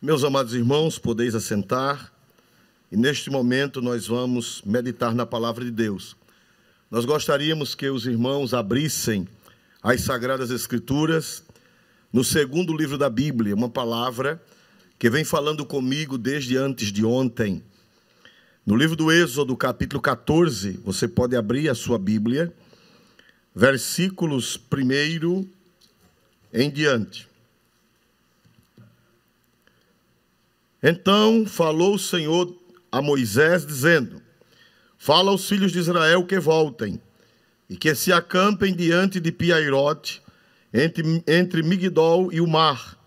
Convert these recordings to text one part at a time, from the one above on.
Meus amados irmãos, podeis assentar, e neste momento nós vamos meditar na palavra de Deus. Nós gostaríamos que os irmãos abrissem as Sagradas Escrituras no segundo livro da Bíblia, uma palavra que vem falando comigo desde antes de ontem. No livro do Êxodo, capítulo 14, você pode abrir a sua Bíblia, versículos 1 em diante. Então falou o Senhor a Moisés, dizendo: fala aos filhos de Israel que voltem, e que se acampem diante de Piairote, entre Migdol e o mar,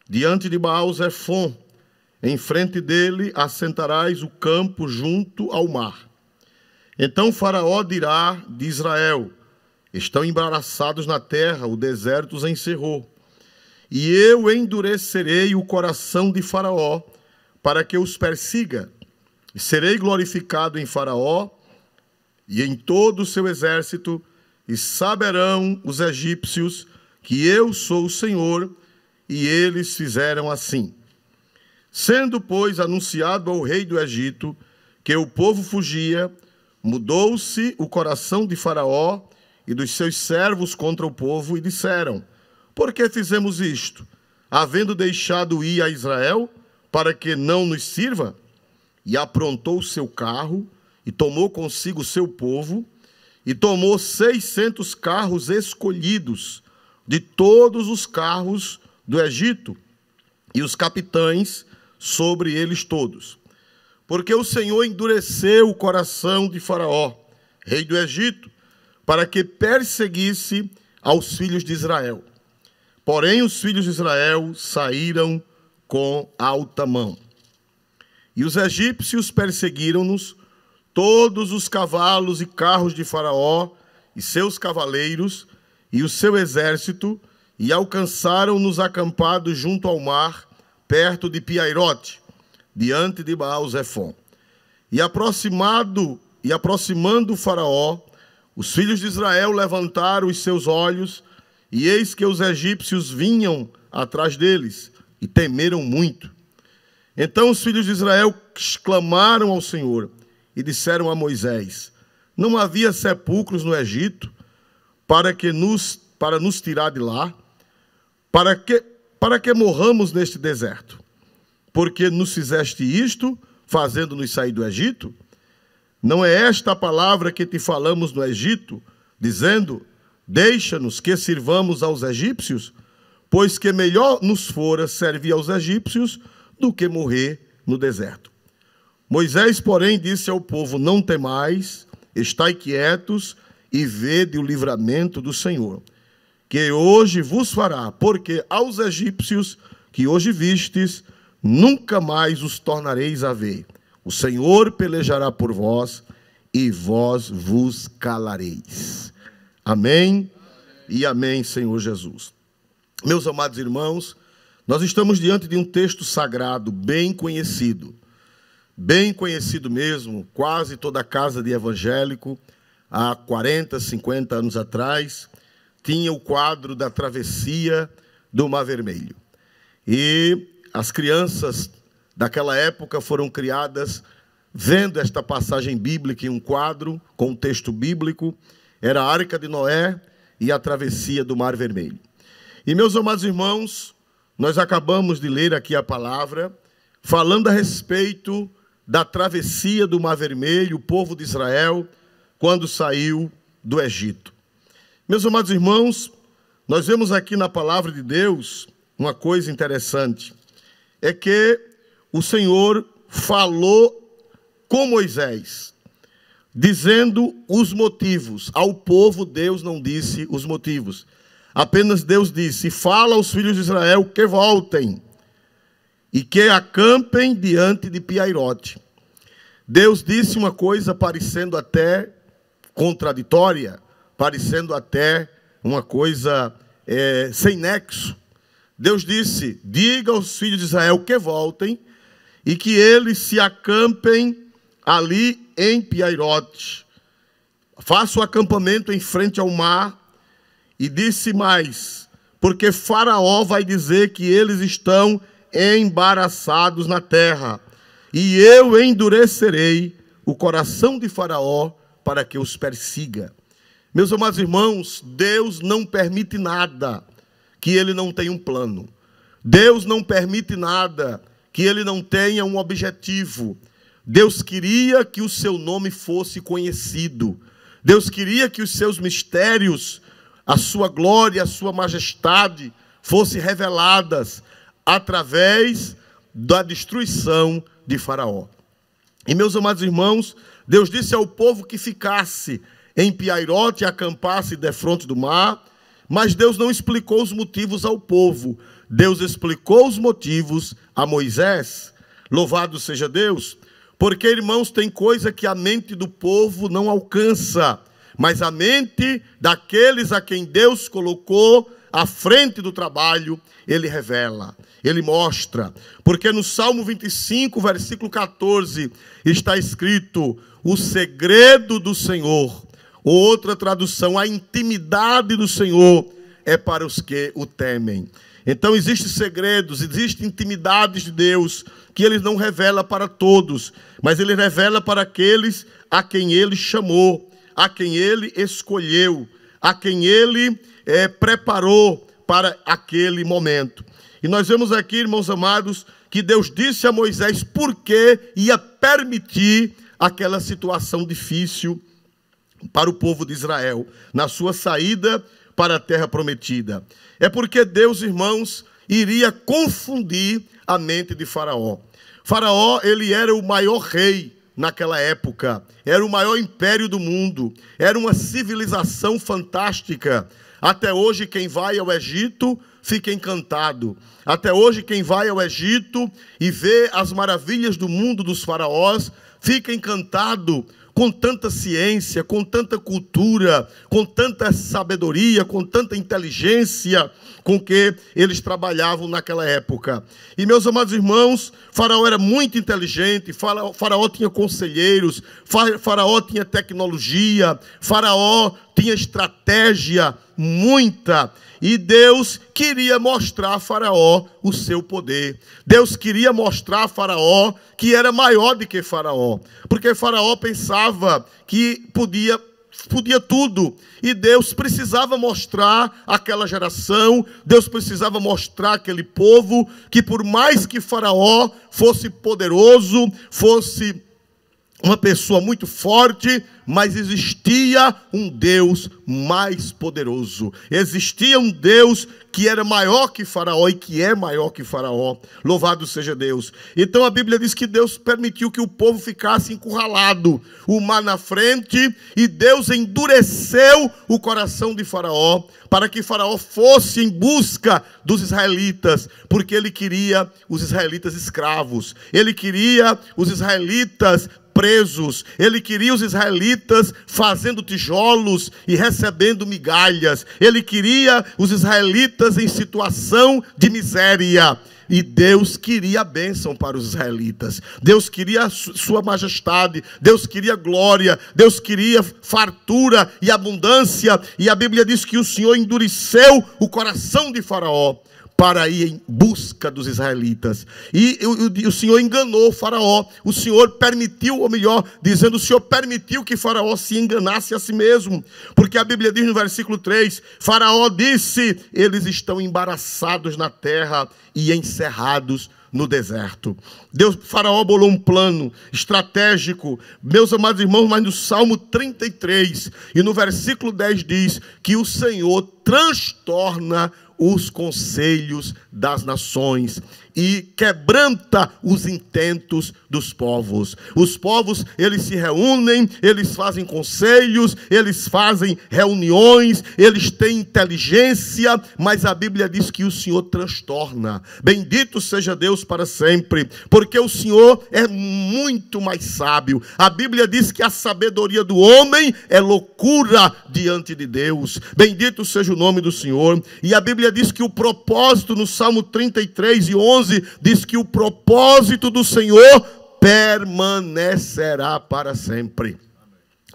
diante de Baal-Zefon. Em frente dele assentarás o campo junto ao mar. Então Faraó dirá de Israel: estão embaraçados na terra, o deserto os encerrou. E eu endurecerei o coração de Faraó, para que os persiga. E serei glorificado em Faraó e em todo o seu exército, e saberão os egípcios que eu sou o Senhor. E eles fizeram assim. Sendo, pois, anunciado ao rei do Egito que o povo fugia, mudou-se o coração de Faraó e dos seus servos contra o povo, e disseram: por que fizemos isto, havendo deixado ir a Israel, para que não nos sirva? E aprontou o seu carro, e tomou consigo o seu povo, e tomou 600 carros escolhidos de todos os carros do Egito, e os capitães sobre eles todos. Porque o Senhor endureceu o coração de Faraó, rei do Egito, para que perseguisse aos filhos de Israel. Porém, os filhos de Israel saíram com alta mão. E os egípcios perseguiram-nos, todos os cavalos e carros de Faraó, e seus cavaleiros, e o seu exército, e alcançaram-nos acampados junto ao mar, perto de Piairote, diante de Baal-Zefon. E aproximando o Faraó, os filhos de Israel levantaram os seus olhos, e eis que os egípcios vinham atrás deles, e temeram muito. Então os filhos de Israel clamaram ao Senhor, e disseram a Moisés: não havia sepulcros no Egito, para nos tirar de lá? Para que morramos neste deserto? Porque nos fizeste isto, fazendo-nos sair do Egito? Não é esta a palavra que te falamos no Egito, dizendo: deixa-nos que sirvamos aos egípcios? Pois que melhor nos fora servir aos egípcios do que morrer no deserto. Moisés, porém, disse ao povo: não temais, estai quietos e vede o livramento do Senhor, que hoje vos fará, porque aos egípcios que hoje vistes, nunca mais os tornareis a ver. O Senhor pelejará por vós, e vós vos calareis. Amém e amém, Senhor Jesus. Meus amados irmãos, nós estamos diante de um texto sagrado bem conhecido mesmo. Quase toda a casa de evangélico, há 40, 50 anos atrás, tinha o quadro da travessia do Mar Vermelho. E as crianças daquela época foram criadas vendo esta passagem bíblica em um quadro com um texto bíblico. Era a Arca de Noé e a travessia do Mar Vermelho. E, meus amados irmãos, nós acabamos de ler aqui a palavra, falando a respeito da travessia do Mar Vermelho, o povo de Israel, quando saiu do Egito. Meus amados irmãos, nós vemos aqui na palavra de Deus uma coisa interessante. É que o Senhor falou com Moisés, dizendo os motivos. Ao povo, Deus não disse os motivos. Apenas Deus disse: fala aos filhos de Israel que voltem e que acampem diante de Piairote. Deus disse uma coisa parecendo até contraditória, parecendo até uma coisa sem nexo. Deus disse: diga aos filhos de Israel que voltem e que eles se acampem ali em Piairote. Faça o acampamento em frente ao mar. E disse mais: porque Faraó vai dizer que eles estão embaraçados na terra, e eu endurecerei o coração de Faraó para que os persiga. Meus amados irmãos, Deus não permite nada que ele não tenha um plano. Deus não permite nada que ele não tenha um objetivo. Deus queria que o seu nome fosse conhecido. Deus queria que os seus mistérios, a sua glória, a sua majestade fossem reveladas através da destruição de Faraó. E, meus amados irmãos, Deus disse ao povo que ficasse em Piairote e acampasse defronte do mar, mas Deus não explicou os motivos ao povo. Deus explicou os motivos a Moisés. Louvado seja Deus, porque, irmãos, tem coisa que a mente do povo não alcança, mas a mente daqueles a quem Deus colocou à frente do trabalho, ele revela, ele mostra. Porque no Salmo 25, versículo 14, está escrito: o segredo do Senhor. Outra tradução, a intimidade do Senhor é para os que o temem. Então existem segredos, existem intimidades de Deus que ele não revela para todos, mas ele revela para aqueles a quem ele chamou, a quem ele escolheu, a quem ele preparou para aquele momento. E nós vemos aqui, irmãos amados, que Deus disse a Moisés por que ia permitir aquela situação difícil para o povo de Israel, na sua saída para a terra prometida. É porque Deus, irmãos, iria confundir a mente de Faraó. Faraó, ele era o maior rei naquela época, era o maior império do mundo, era uma civilização fantástica. Até hoje, quem vai ao Egito fica encantado. Até hoje, quem vai ao Egito e vê as maravilhas do mundo dos faraós, fica encantado com tanta ciência, com tanta cultura, com tanta sabedoria, com tanta inteligência com que eles trabalhavam naquela época. E, meus amados irmãos, Faraó era muito inteligente, Faraó tinha conselheiros, Faraó tinha tecnologia, Faraó tinha estratégia, muita. E Deus queria mostrar a Faraó o seu poder. Deus queria mostrar a Faraó que era maior do que Faraó. Porque Faraó pensava que podia tudo. E Deus precisava mostrar àquela geração, Deus precisava mostrar àquele povo que por mais que Faraó fosse poderoso, fosse uma pessoa muito forte, mas existia um Deus mais poderoso. Existia um Deus que era maior que Faraó e que é maior que Faraó. Louvado seja Deus. Então a Bíblia diz que Deus permitiu que o povo ficasse encurralado, o mar na frente, e Deus endureceu o coração de Faraó, para que Faraó fosse em busca dos israelitas, porque ele queria os israelitas escravos, ele queria os israelitas presos, ele queria os israelitas fazendo tijolos e recebendo migalhas, ele queria os israelitas em situação de miséria. E Deus queria a bênção para os israelitas, Deus queria sua majestade, Deus queria glória, Deus queria fartura e abundância. E a Bíblia diz que o Senhor endureceu o coração de Faraó para ir em busca dos israelitas. E o Senhor enganou Faraó. O Senhor permitiu, ou melhor, dizendo, o Senhor permitiu que Faraó se enganasse a si mesmo. Porque a Bíblia diz no versículo 3, Faraó disse, eles estão embaraçados na terra e encerrados no deserto. Faraó bolou um plano estratégico, meus amados irmãos, mas no Salmo 33, e no versículo 10 diz que o Senhor transtorna os conselhos das nações e quebranta os intentos dos povos. Os povos, eles se reúnem, eles fazem conselhos, eles fazem reuniões, eles têm inteligência, mas a Bíblia diz que o Senhor transtorna. Bendito seja Deus para sempre, porque o Senhor é muito mais sábio. A Bíblia diz que a sabedoria do homem é loucura diante de Deus. Bendito seja o nome do Senhor. E a Bíblia diz que o propósito, no Salmo 33 e 11, diz que o propósito do Senhor permanecerá para sempre.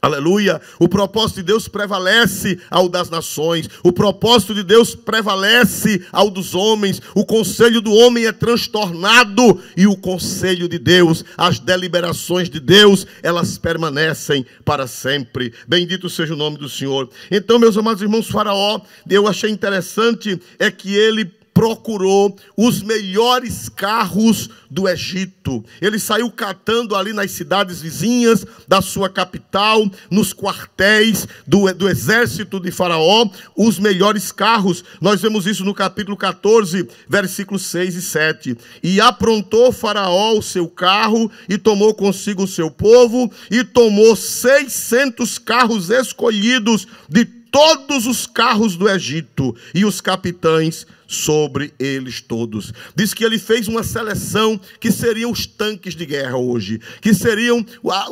Aleluia, o propósito de Deus prevalece ao das nações, o propósito de Deus prevalece ao dos homens, o conselho do homem é transtornado e o conselho de Deus, as deliberações de Deus, elas permanecem para sempre. Bendito seja o nome do Senhor. Então, meus amados irmãos, Faraó, eu achei interessante é que ele procurou os melhores carros do Egito. Ele saiu catando ali nas cidades vizinhas da sua capital, nos quartéis do exército de Faraó, os melhores carros. Nós vemos isso no capítulo 14, versículos 6 e 7. E aprontou Faraó o seu carro, e tomou consigo o seu povo, e tomou 600 carros escolhidos de todos os carros do Egito, e os capitães sobre eles todos. Diz que ele fez uma seleção que seriam os tanques de guerra hoje, que seriam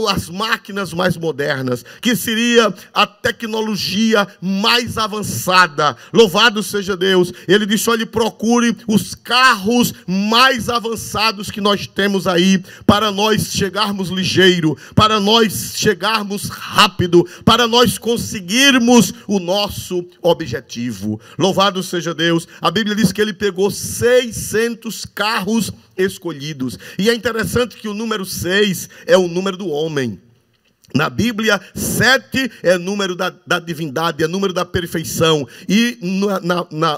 as máquinas mais modernas, que seria a tecnologia mais avançada. Louvado seja Deus. Ele disse: olhe, procure os carros mais avançados que nós temos aí, para nós chegarmos ligeiro, para nós chegarmos rápido, para nós conseguirmos o nosso objetivo. Louvado seja Deus. A Bíblia diz que ele pegou 600 carros escolhidos. E é interessante que o número 6 é o número do homem. Na Bíblia, 7 é número da divindade, é número da perfeição. E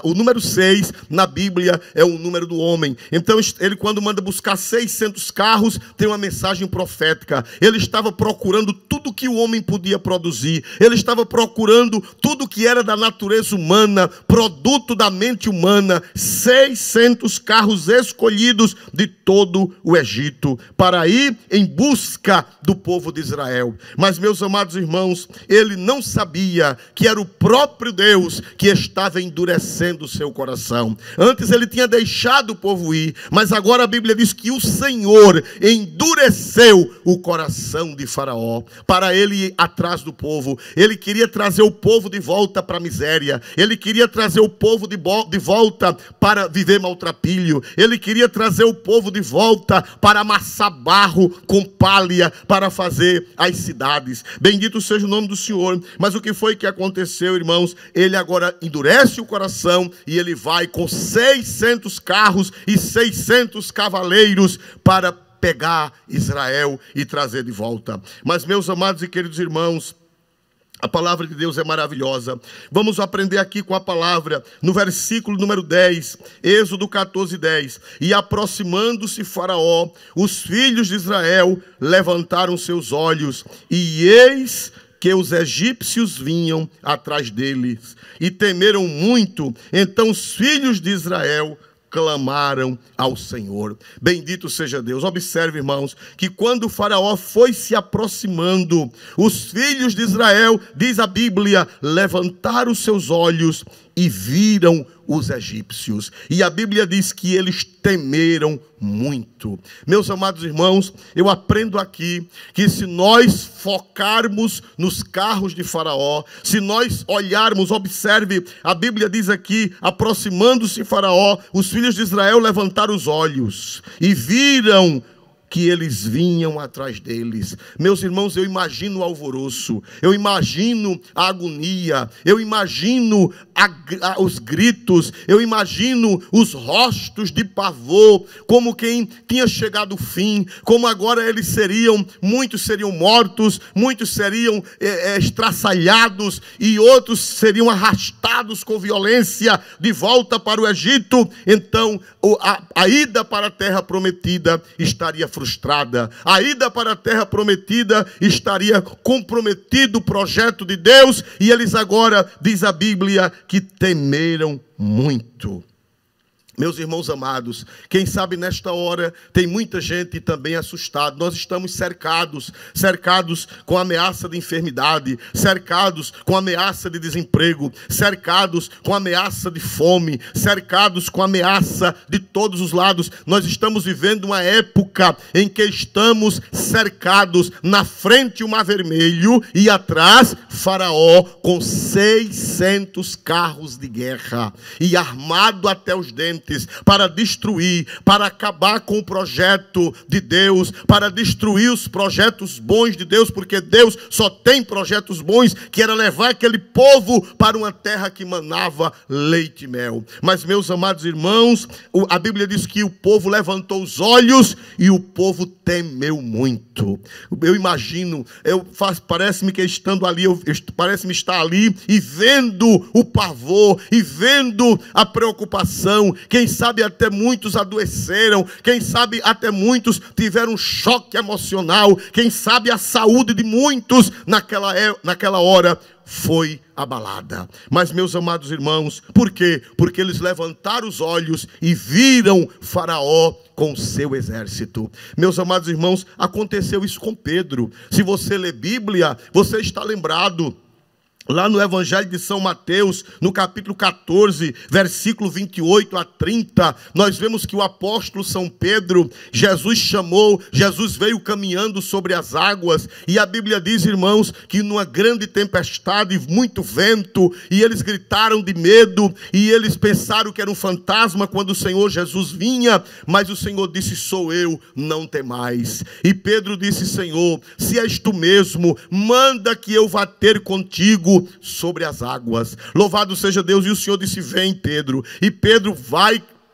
o número 6, na Bíblia, é o número do homem. Então, ele, quando manda buscar 600 carros, tem uma mensagem profética. Ele estava procurando tudo que o homem podia produzir. Ele estava procurando tudo que era da natureza humana, produto da mente humana. 600 carros escolhidos de todo o Egito, para ir em busca do povo de Israel. Mas, meus amados irmãos, ele não sabia que era o próprio Deus que estava endurecendo o seu coração. Antes ele tinha deixado o povo ir, mas agora a Bíblia diz que o Senhor endureceu o coração de Faraó para ele ir atrás do povo. Ele queria trazer o povo de volta para a miséria. Ele queria trazer o povo de volta para viver maltrapilho. Ele queria trazer o povo de volta para amassar barro com palha para fazer as cidades. Bendito seja o nome do Senhor. Mas o que foi que aconteceu, irmãos? Ele agora endurece o coração e ele vai com 600 carros e 600 cavaleiros para pegar Israel e trazer de volta. Mas, meus amados e queridos irmãos, a palavra de Deus é maravilhosa. Vamos aprender aqui com a palavra, no versículo número 10, Êxodo 14, 10. E aproximando-se Faraó, os filhos de Israel levantaram seus olhos, e eis que os egípcios vinham atrás deles, e temeram muito. Então os filhos de Israel clamaram ao Senhor. Bendito seja Deus. Observe, irmãos, que quando o Faraó foi se aproximando, os filhos de Israel, diz a Bíblia, levantaram os seus olhos e viram os egípcios. E a Bíblia diz que eles temeram muito. Meus amados irmãos, eu aprendo aqui que se nós focarmos nos carros de Faraó, se nós olharmos, observe, a Bíblia diz aqui, aproximando-se Faraó, os filhos de Israel levantaram os olhos e viram que eles vinham atrás deles. Meus irmãos, eu imagino o alvoroço, eu imagino a agonia, eu imagino os gritos, eu imagino os rostos de pavor, como quem tinha chegado o fim, como agora muitos seriam mortos, muitos seriam estraçalhados e outros seriam arrastados com violência de volta para o Egito. Então a ida para a terra prometida estaria frustrada, a ida para a terra prometida estaria comprometido o projeto de Deus, e eles agora, diz a Bíblia, que temeram muito. Meus irmãos amados, quem sabe nesta hora tem muita gente também assustada. Nós estamos cercados com a ameaça de enfermidade, cercados com a ameaça de desemprego, cercados com a ameaça de fome, cercados com a ameaça de todos os lados. Nós estamos vivendo uma época em que estamos cercados, na frente o Mar Vermelho e atrás Faraó com 600 carros de guerra e armado até os dentes. diferentes para destruir, para acabar com o projeto de Deus, para destruir os projetos bons de Deus, porque Deus só tem projetos bons, que era levar aquele povo para uma terra que manava leite e mel. Mas, meus amados irmãos, a Bíblia diz que o povo levantou os olhos e o povo temeu muito. Eu imagino, parece-me que estando ali, parece-me estar ali e vendo o pavor, e vendo a preocupação. Quem sabe até muitos adoeceram, quem sabe até muitos tiveram um choque emocional, quem sabe a saúde de muitos naquela hora foi abalada. Mas, meus amados irmãos, por quê? Porque eles levantaram os olhos e viram Faraó com o seu exército. Meus amados irmãos, aconteceu isso com Pedro. Se você lê Bíblia, você está lembrado. Lá no Evangelho de São Mateus, no capítulo 14, versículo 28 a 30, nós vemos que o apóstolo São Pedro, Jesus veio caminhando sobre as águas, e a Bíblia diz, irmãos, que numa grande tempestade, muito vento, e eles gritaram de medo, e eles pensaram que era um fantasma quando o Senhor Jesus vinha, mas o Senhor disse: sou eu, não temais. E Pedro disse: Senhor, se és tu mesmo, manda que eu vá ter contigo sobre as águas. Louvado seja Deus. E o Senhor disse: vem, Pedro. E Pedro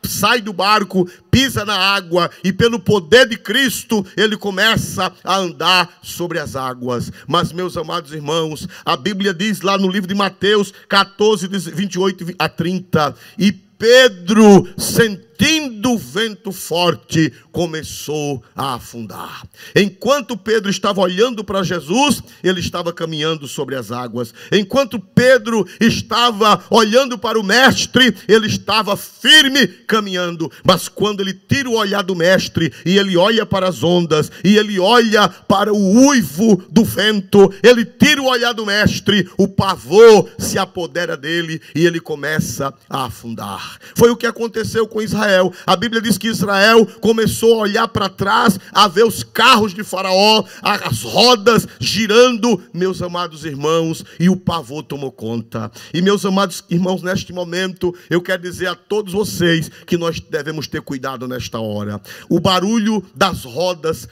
sai do barco, pisa na água, e pelo poder de Cristo ele começa a andar sobre as águas. Mas, meus amados irmãos, a Bíblia diz lá no livro de Mateus 14, 28 a 30, e Pedro, sentindo o vento forte, começou a afundar. Enquanto Pedro estava olhando para Jesus, ele estava caminhando sobre as águas. Enquanto Pedro estava olhando para o mestre, ele estava firme caminhando. Mas quando ele tira o olhar do mestre, e ele olha para as ondas, e ele olha para o uivo do vento, ele tira o olhar do mestre, o pavor se apodera dele, e ele começa a afundar. Foi o que aconteceu com Israel. A Bíblia diz que Israel começou a olhar para trás, a ver os carros de Faraó, as rodas girando, meus amados irmãos, e o pavor tomou conta. E, meus amados irmãos, neste momento, eu quero dizer a todos vocês que nós devemos ter cuidado nesta hora. O barulho das rodas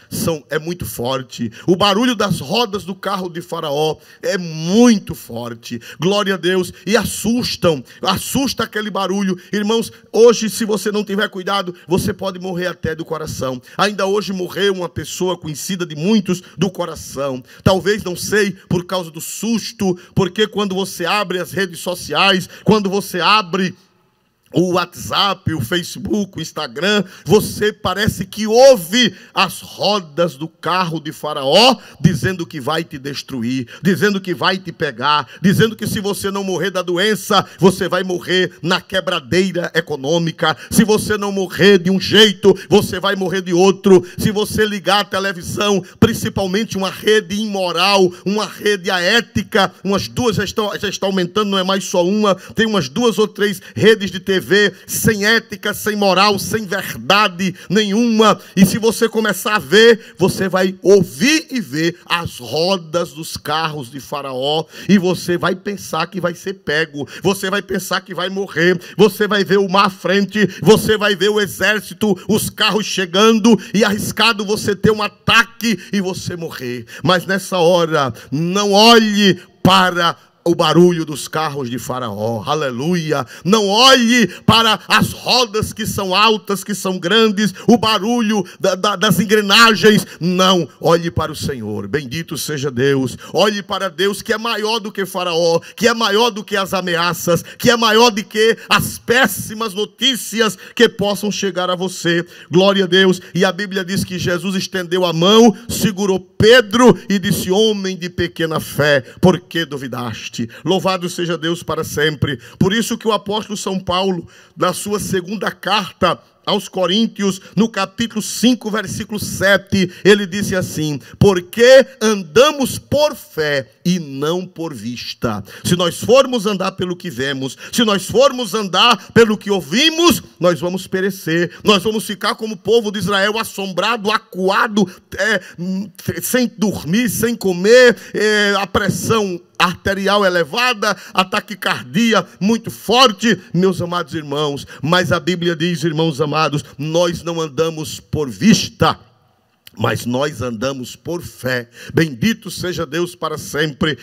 é muito forte. O barulho das rodas do carro de Faraó é muito forte. Glória a Deus. E assusta aquele barulho. Irmãos, hoje, se você não tiver cuidado, você pode morrer até do coração. Ainda hoje morreu uma pessoa conhecida de muitos do coração. Talvez, não sei, por causa do susto, porque quando você abre as redes sociais, quando você abre o WhatsApp, o Facebook, o Instagram, você parece que ouve as rodas do carro de Faraó dizendo que vai te destruir, dizendo que vai te pegar, dizendo que se você não morrer da doença, você vai morrer na quebradeira econômica. Se você não morrer de um jeito, você vai morrer de outro. Se você ligar a televisão, principalmente uma rede imoral, uma rede aética, umas duas já está aumentando, não é mais só uma, tem umas 2 ou 3 redes de TV sem ética, sem moral, sem verdade nenhuma. E se você começar a ver, você vai ouvir e ver as rodas dos carros de Faraó, e você vai pensar que vai ser pego, você vai pensar que vai morrer, você vai ver o mar à frente, você vai ver o exército, os carros chegando, e arriscado você ter um ataque e você morrer. Mas nessa hora, não olhe para o barulho dos carros de Faraó, aleluia. Não olhe para as rodas que são altas, que são grandes, o barulho das engrenagens. Não, olhe para o Senhor, bendito seja Deus. Olhe para Deus, que é maior do que Faraó, que é maior do que as ameaças, que é maior do que as péssimas notícias que possam chegar a você. Glória a Deus. E a Bíblia diz que Jesus estendeu a mão, segurou Pedro e disse: homem de pequena fé, por que duvidaste? Louvado seja Deus para sempre. Por isso que o apóstolo São Paulo, na sua segunda carta aos Coríntios, no capítulo 5, versículo 7, ele disse assim: porque andamos por fé e não por vista. Se nós formos andar pelo que vemos, se nós formos andar pelo que ouvimos, nós vamos perecer. Nós vamos ficar como o povo de Israel, assombrado, acuado, sem dormir, sem comer, a pressão arterial elevada, a taquicardia muito forte, meus amados irmãos. Mas a Bíblia diz, irmãos amados, nós não andamos por vista, mas nós andamos por fé. Bendito seja Deus para sempre.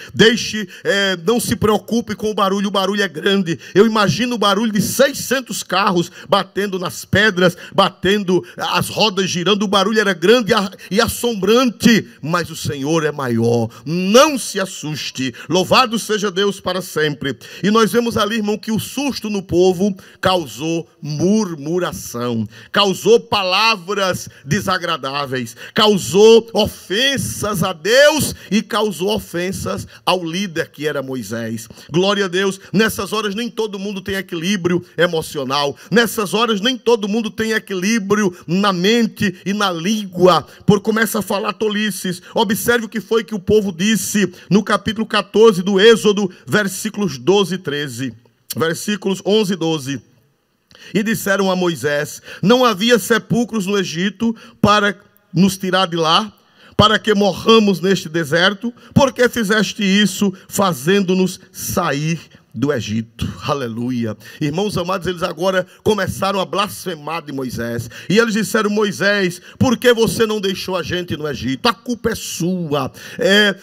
Não se preocupe com o barulho é grande. Eu imagino o barulho de 600 carros batendo nas pedras, batendo as rodas girando. O barulho era grande e assombrante, mas o Senhor é maior. Não se assuste. Louvado seja Deus para sempre. E nós vemos ali, irmão, que o susto no povo causou murmuração, causou palavras desagradáveis, causou ofensas a Deus e causou ofensas ao líder que era Moisés. Glória a Deus. Nessas horas nem todo mundo tem equilíbrio emocional. Nessas horas nem todo mundo tem equilíbrio na mente e na língua, começa a falar tolices. Observe o que foi que o povo disse no capítulo 14 do Êxodo, versículos 12 e 13. Versículos 11 e 12. E disseram a Moisés: não havia sepulcros no Egito para nos tirar de lá, para que morramos neste deserto? Por que fizeste isso, fazendo-nos sair do Egito? Aleluia. Irmãos amados, eles agora começaram a blasfemar de Moisés. E eles disseram: Moisés, por que você não deixou a gente no Egito? A culpa é sua.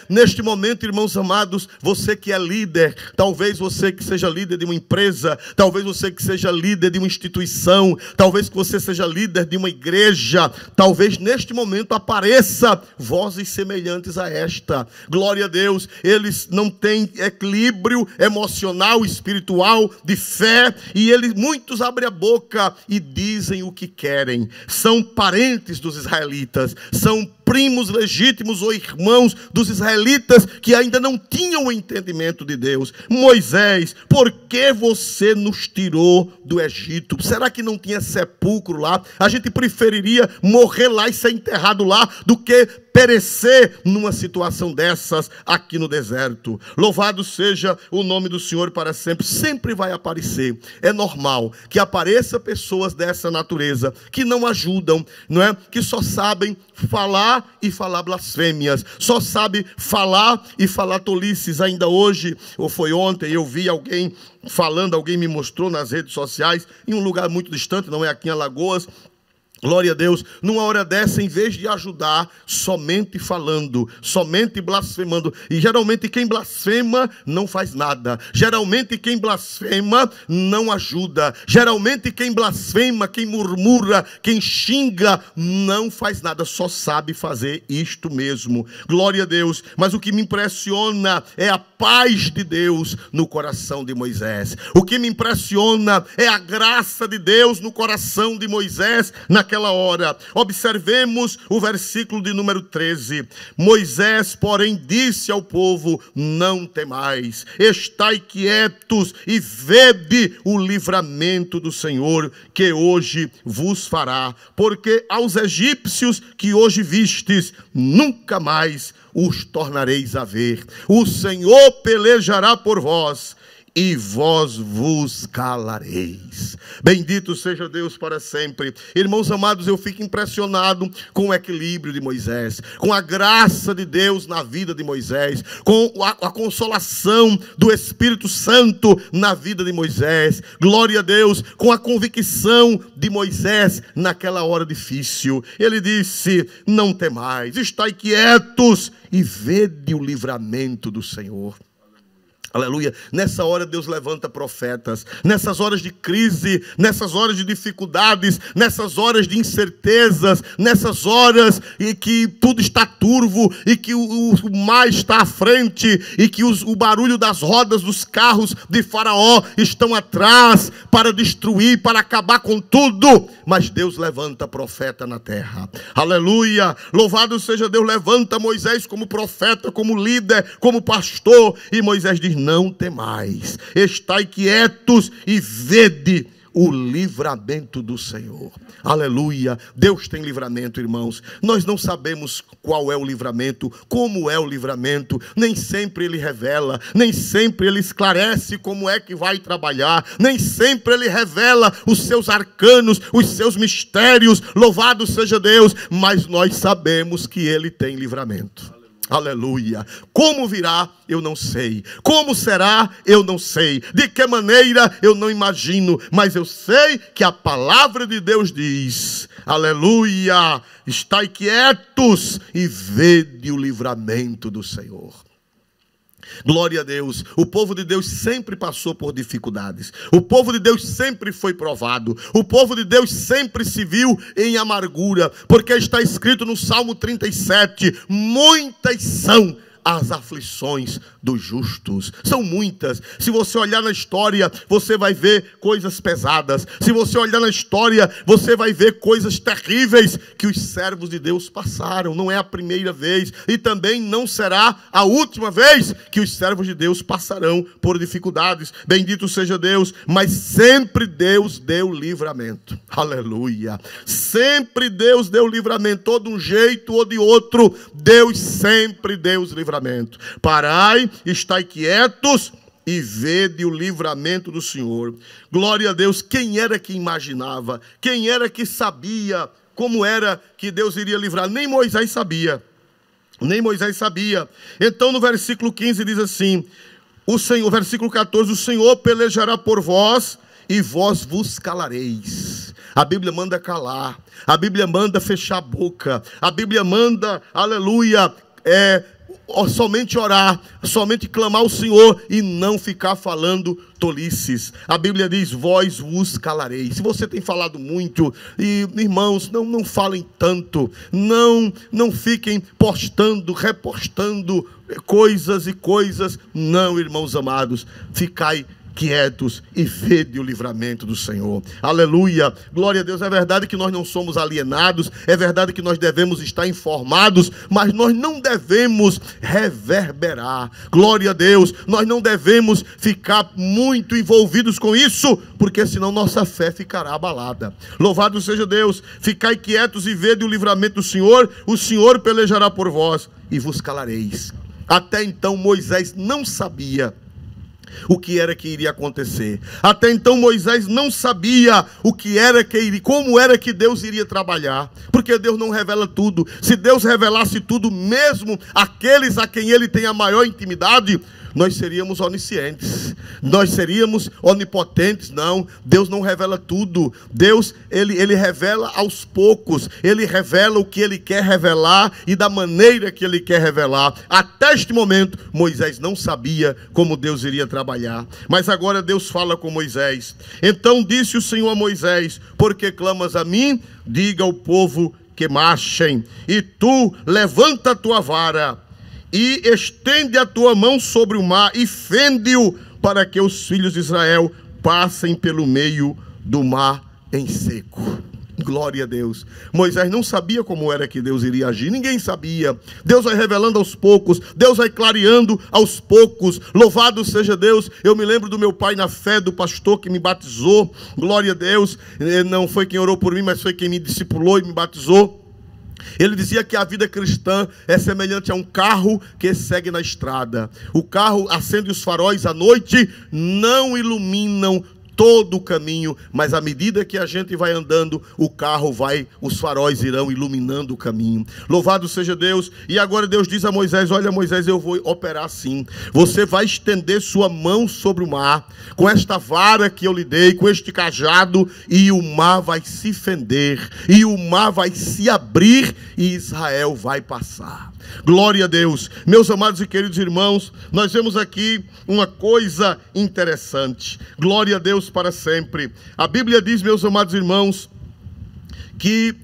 Neste momento, irmãos amados, você que é líder, talvez você que seja líder de uma empresa, talvez você que seja líder de uma instituição, talvez que você seja líder de uma igreja, talvez neste momento apareça vozes semelhantes a esta. Glória a Deus. Eles não têm equilíbrio emocional, espiritual, de fé, e muitos abrem a boca e dizem o que querem. São parentes dos israelitas, são primos legítimos ou irmãos dos israelitas que ainda não tinham o entendimento de Deus. Moisés, por que você nos tirou do Egito? Será que não tinha sepulcro lá? A gente preferiria morrer lá e ser enterrado lá do que perecer numa situação dessas aqui no deserto. Louvado seja o nome do Senhor para sempre. Sempre vai aparecer. É normal que apareça pessoas dessa natureza que não ajudam, não é? Que só sabem falar e falar blasfêmias, só sabe falar e falar tolices. Ainda hoje, ou foi ontem, eu vi alguém falando, alguém me mostrou nas redes sociais, em um lugar muito distante, não é aqui em Alagoas. Glória a Deus. Numa hora dessa, em vez de ajudar, somente falando, somente blasfemando. E geralmente quem blasfema não faz nada. Geralmente quem blasfema não ajuda. Geralmente quem blasfema, quem murmura, quem xinga, não faz nada. Só sabe fazer isto mesmo. Glória a Deus. Mas o que me impressiona é a paz de Deus no coração de Moisés. O que me impressiona é a graça de Deus no coração de Moisés naquela hora. Observemos o versículo de número 13. Moisés, porém, disse ao povo: não temais, estai quietos e vede o livramento do Senhor que hoje vos fará, porque aos egípcios que hoje vistes, nunca mais os tornareis a ver. O Senhor pelejará por vós e vós vos calareis. Bendito seja Deus para sempre. Irmãos amados, eu fico impressionado com o equilíbrio de Moisés, com a graça de Deus na vida de Moisés, com a consolação do Espírito Santo na vida de Moisés. Glória a Deus, com a convicção de Moisés naquela hora difícil. Ele disse: não temais, estai quietos e vede o livramento do Senhor. Aleluia. Nessa hora Deus levanta profetas. Nessas horas de crise, nessas horas de dificuldades, nessas horas de incertezas, nessas horas em que tudo está turvo e que o mar está à frente e que o barulho das rodas dos carros de Faraó estão atrás para destruir, para acabar com tudo. Mas Deus levanta profeta na terra. Aleluia. Louvado seja Deus. Levanta Moisés como profeta, como líder, como pastor. E Moisés diz: não temais, estai quietos e vede o livramento do Senhor. Aleluia. Deus tem livramento, irmãos. Nós não sabemos qual é o livramento, como é o livramento. Nem sempre Ele revela, nem sempre Ele esclarece como é que vai trabalhar, nem sempre Ele revela os seus arcanos, os seus mistérios. Louvado seja Deus. Mas nós sabemos que Ele tem livramento. Aleluia. Como virá, eu não sei. Como será, eu não sei. De que maneira, eu não imagino. Mas eu sei que a palavra de Deus diz, aleluia, estai quietos e vede o livramento do Senhor. Glória a Deus. O povo de Deus sempre passou por dificuldades. O povo de Deus sempre foi provado. O povo de Deus sempre se viu em amargura. Porque está escrito no Salmo 37, muitas são as aflições dos justos. São muitas. Se você olhar na história, você vai ver coisas pesadas. Se você olhar na história, você vai ver coisas terríveis que os servos de Deus passaram. Não é a primeira vez e também não será a última vez que os servos de Deus passarão por dificuldades. Bendito seja Deus, mas sempre Deus deu livramento. Aleluia. Sempre Deus deu livramento, ou de um jeito ou de outro, Deus sempre deu livramento. Parai, estai quietos e vede o livramento do Senhor. Glória a Deus. Quem era que imaginava? Quem era que sabia como era que Deus iria livrar? Nem Moisés sabia. Nem Moisés sabia. Então no versículo 15 diz assim, versículo 14, o Senhor pelejará por vós e vós vos calareis. A Bíblia manda calar. A Bíblia manda fechar a boca. A Bíblia manda, aleluia, somente orar, somente clamar ao Senhor e não ficar falando tolices. A Bíblia diz, vós vos calareis. Se você tem falado muito, e irmãos, não falem tanto, não fiquem postando, repostando coisas e coisas. Não, irmãos amados, ficai quietos e vede o livramento do Senhor. Aleluia, glória a Deus. É verdade que nós não somos alienados, é verdade que nós devemos estar informados, mas nós não devemos reverberar. Glória a Deus, nós não devemos ficar muito envolvidos com isso, porque senão nossa fé ficará abalada. Louvado seja Deus. Ficai quietos e vede o livramento do Senhor, o Senhor pelejará por vós e vos calareis. Até então Moisés não sabia o que era que iria acontecer. Até então Moisés não sabia como era que Deus iria trabalhar, porque Deus não revela tudo. Se Deus revelasse tudo, mesmo aqueles a quem Ele tem a maior intimidade, nós seríamos oniscientes, nós seríamos onipotentes. Não, Deus não revela tudo. Deus, ele revela aos poucos. Ele revela o que Ele quer revelar e da maneira que Ele quer revelar. Até este momento, Moisés não sabia como Deus iria trabalhar. Mas agora Deus fala com Moisés. Então disse o Senhor a Moisés, por que clamas a mim? Diga ao povo que marchem. E tu, levanta a tua vara e estende a tua mão sobre o mar e fende-o, para que os filhos de Israel passem pelo meio do mar em seco. Glória a Deus. Moisés não sabia como era que Deus iria agir. Ninguém sabia. Deus vai revelando aos poucos. Deus vai clareando aos poucos. Louvado seja Deus. Eu me lembro do meu pai na fé, do pastor que me batizou. Glória a Deus. Não foi quem orou por mim, mas foi quem me discipulou e me batizou. Ele dizia que a vida cristã é semelhante a um carro que segue na estrada. O carro acende os faróis à noite, não iluminam todo o caminho, mas à medida que a gente vai andando, os faróis irão iluminando o caminho. Louvado seja Deus. E agora Deus diz a Moisés, olha Moisés, eu vou operar assim. Você vai estender sua mão sobre o mar, com esta vara que eu lhe dei, com este cajado, e o mar vai se fender, e o mar vai se abrir, e Israel vai passar. Glória a Deus. Meus amados e queridos irmãos, nós vemos aqui uma coisa interessante. Glória a Deus para sempre. A Bíblia diz, meus amados irmãos, que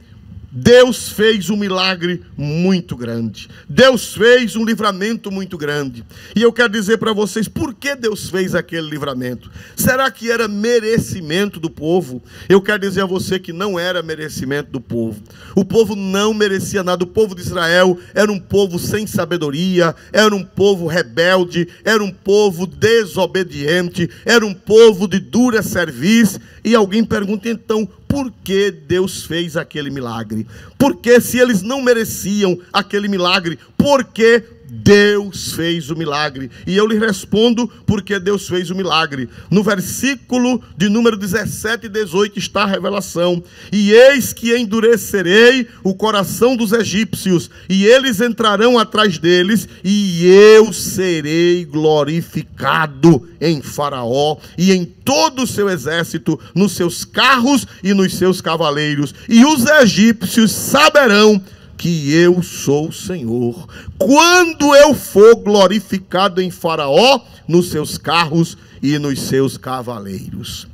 Deus fez um milagre muito grande. Deus fez um livramento muito grande. E eu quero dizer para vocês, por que Deus fez aquele livramento? Será que era merecimento do povo? Eu quero dizer a você que não era merecimento do povo. O povo não merecia nada. O povo de Israel era um povo sem sabedoria, era um povo rebelde, era um povo desobediente, era um povo de dura serviço. E alguém pergunta então, por que Deus fez aquele milagre? Porque se eles não mereciam aquele milagre, por que Deus fez o milagre. E eu lhe respondo porque Deus fez o milagre. No versículo de número 17 e 18 está a revelação. E eis que endurecerei o coração dos egípcios, e eles entrarão atrás deles, e eu serei glorificado em Faraó e em todo o seu exército, nos seus carros e nos seus cavaleiros. E os egípcios saberão que eu sou o Senhor, quando eu for glorificado em Faraó, nos seus carros e nos seus cavaleiros.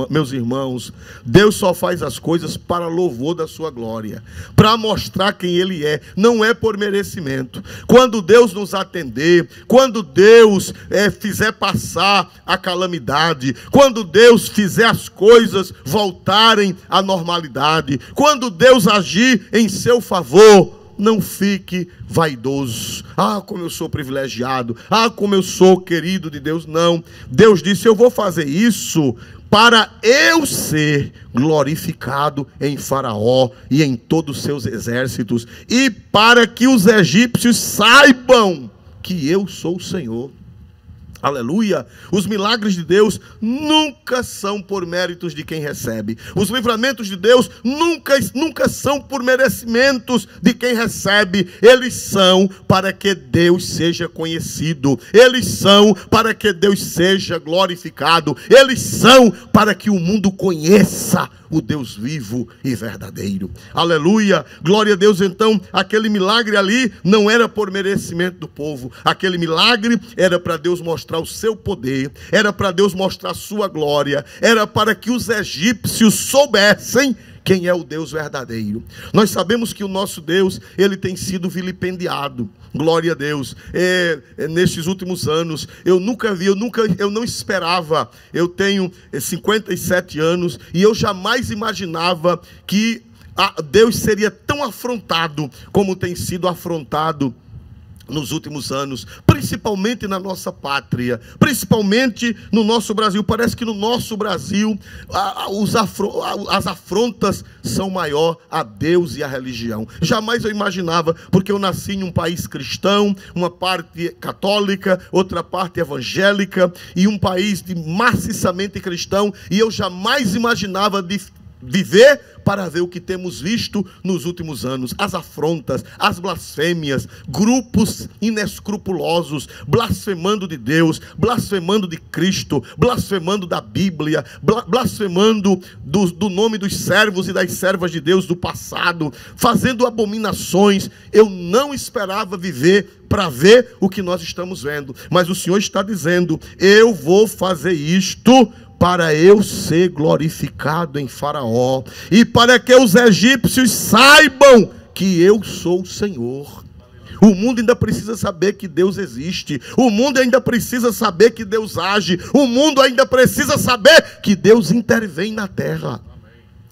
Meus irmãos, Deus só faz as coisas para louvor da sua glória, para mostrar quem Ele é, não é por merecimento. Quando Deus nos atender, quando Deus fizer passar a calamidade, quando Deus fizer as coisas voltarem à normalidade, quando Deus agir em seu favor, não fique vaidoso. Ah, como eu sou privilegiado. Ah, como eu sou querido de Deus. Não. Deus disse: eu vou fazer isso para eu ser glorificado em Faraó e em todos os seus exércitos, e para que os egípcios saibam que eu sou o Senhor. Aleluia! Os milagres de Deus nunca são por méritos de quem recebe. Os livramentos de Deus nunca são por merecimentos de quem recebe. Eles são para que Deus seja conhecido. Eles são para que Deus seja glorificado. Eles são para que o mundo conheça o Deus vivo e verdadeiro. Aleluia! Glória a Deus. Então, aquele milagre ali não era por merecimento do povo. Aquele milagre era para Deus mostrar o seu poder, era para Deus mostrar a sua glória, era para que os egípcios soubessem quem é o Deus verdadeiro. Nós sabemos que o nosso Deus, ele tem sido vilipendiado. Glória a Deus. Nestes últimos anos, eu não esperava. Eu tenho 57 anos e eu jamais imaginava que Deus seria tão afrontado como tem sido afrontado nos últimos anos, principalmente na nossa pátria, principalmente no nosso Brasil. Parece que no nosso Brasil as afrontas são maior a Deus e a religião. Jamais eu imaginava, porque eu nasci em um país cristão, uma parte católica, outra parte evangélica, e um país maciçamente cristão, e eu jamais imaginava de viver para ver o que temos visto nos últimos anos: as afrontas, as blasfêmias, grupos inescrupulosos, blasfemando de Deus, blasfemando de Cristo, blasfemando da Bíblia, blasfemando do nome dos servos e das servas de Deus do passado, fazendo abominações. Eu não esperava viver para ver o que nós estamos vendo, mas o Senhor está dizendo: eu vou fazer isto para eu ser glorificado em Faraó, e para que os egípcios saibam que eu sou o Senhor. O mundo ainda precisa saber que Deus existe. O mundo ainda precisa saber que Deus age. O mundo ainda precisa saber que Deus intervém na terra.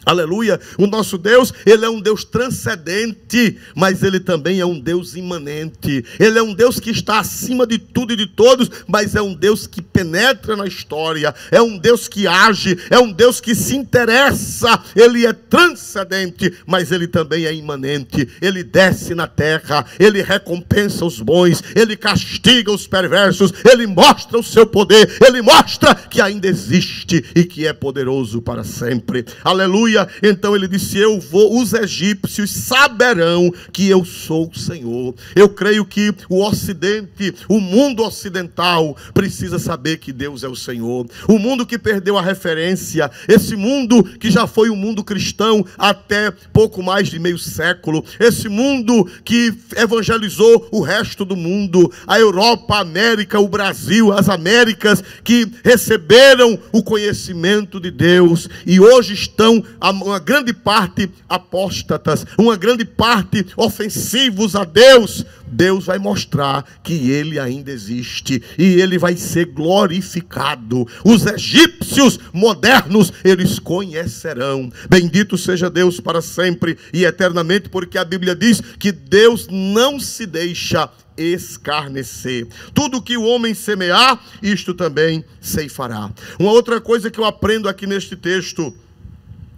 Aleluia! O nosso Deus, Ele é um Deus transcendente, mas Ele também é um Deus imanente. Ele é um Deus que está acima de tudo e de todos, mas é um Deus que penetra na história, é um Deus que age, é um Deus que se interessa. Ele é transcendente, mas Ele também é imanente. Ele desce na terra, Ele recompensa os bons, Ele castiga os perversos, Ele mostra o seu poder, Ele mostra que ainda existe e que é poderoso para sempre. Aleluia! Então ele disse: os egípcios saberão que eu sou o Senhor. Eu creio que o Ocidente, o mundo ocidental, precisa saber que Deus é o Senhor. O mundo que perdeu a referência, esse mundo que já foi um mundo cristão até pouco mais de meio século, esse mundo que evangelizou o resto do mundo, a Europa, a América, o Brasil, as Américas, que receberam o conhecimento de Deus e hoje estão uma grande parte apóstatas, uma grande parte ofensivos a Deus. Deus vai mostrar que Ele ainda existe e Ele vai ser glorificado. Os egípcios modernos, eles conhecerão. Bendito seja Deus para sempre e eternamente, porque a Bíblia diz que Deus não se deixa escarnecer. Tudo que o homem semear, isto também ceifará. Uma outra coisa que eu aprendo aqui neste texto: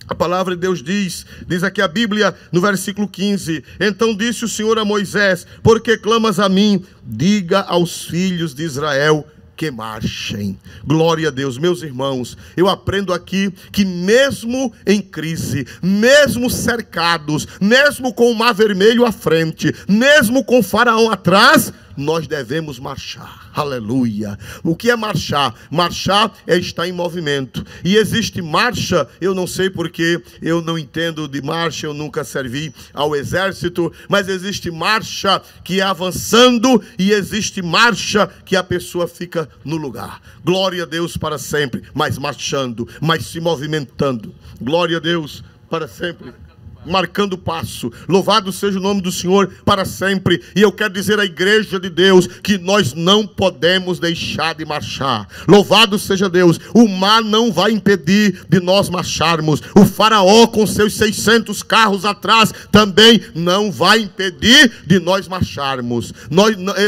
A palavra de Deus diz aqui a Bíblia no versículo 15: então disse o Senhor a Moisés: por que clamas a mim? Diga aos filhos de Israel que marchem. Glória a Deus. Meus irmãos, eu aprendo aqui que mesmo em crise, mesmo cercados, mesmo com o mar vermelho à frente, mesmo com o faraó atrás, nós devemos marchar. Aleluia. O que é marchar? Marchar é estar em movimento. E existe marcha, eu não sei porque eu não entendo de marcha, eu nunca servi ao exército, mas existe marcha que é avançando e existe marcha que a pessoa fica no lugar. Glória a Deus para sempre, mas marchando, mas se movimentando. Glória a Deus para sempre, marcando passo. Louvado seja o nome do Senhor para sempre. E eu quero dizer à igreja de Deus que nós não podemos deixar de marchar. Louvado seja Deus. O mar não vai impedir de nós marcharmos. O faraó com seus 600 carros atrás também não vai impedir de nós marcharmos.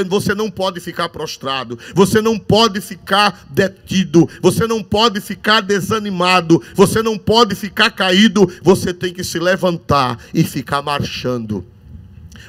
Você não pode ficar prostrado, você não pode ficar detido, você não pode ficar desanimado, você não pode ficar caído. Você tem que se levantar e ficar marchando.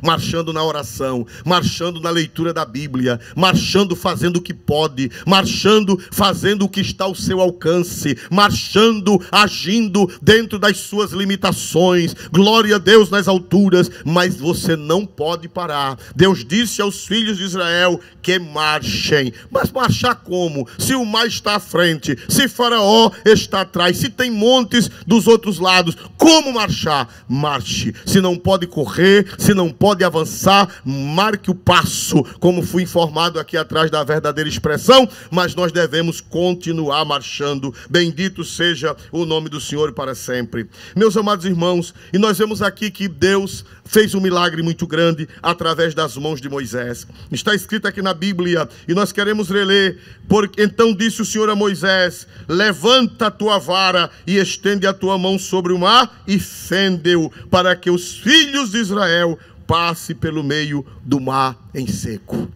Marchando na oração, marchando na leitura da Bíblia, marchando fazendo o que pode, marchando fazendo o que está ao seu alcance, marchando, agindo dentro das suas limitações. Glória a Deus nas alturas, mas você não pode parar. Deus disse aos filhos de Israel que marchem. Mas marchar como? Se o mar está à frente, se Faraó está atrás, se tem montes dos outros lados, como marchar? Marche. Se não pode correr, se não pode avançar, marque o passo, como fui informado aqui atrás da verdadeira expressão, mas nós devemos continuar marchando. Bendito seja o nome do Senhor para sempre. Meus amados irmãos, e nós vemos aqui que Deus fez um milagre muito grande através das mãos de Moisés. Está escrito aqui na Bíblia, e nós queremos reler. Então disse o Senhor a Moisés: levanta a tua vara e estende a tua mão sobre o mar e fende-o, para que os filhos de Israel passe pelo meio do mar em seco.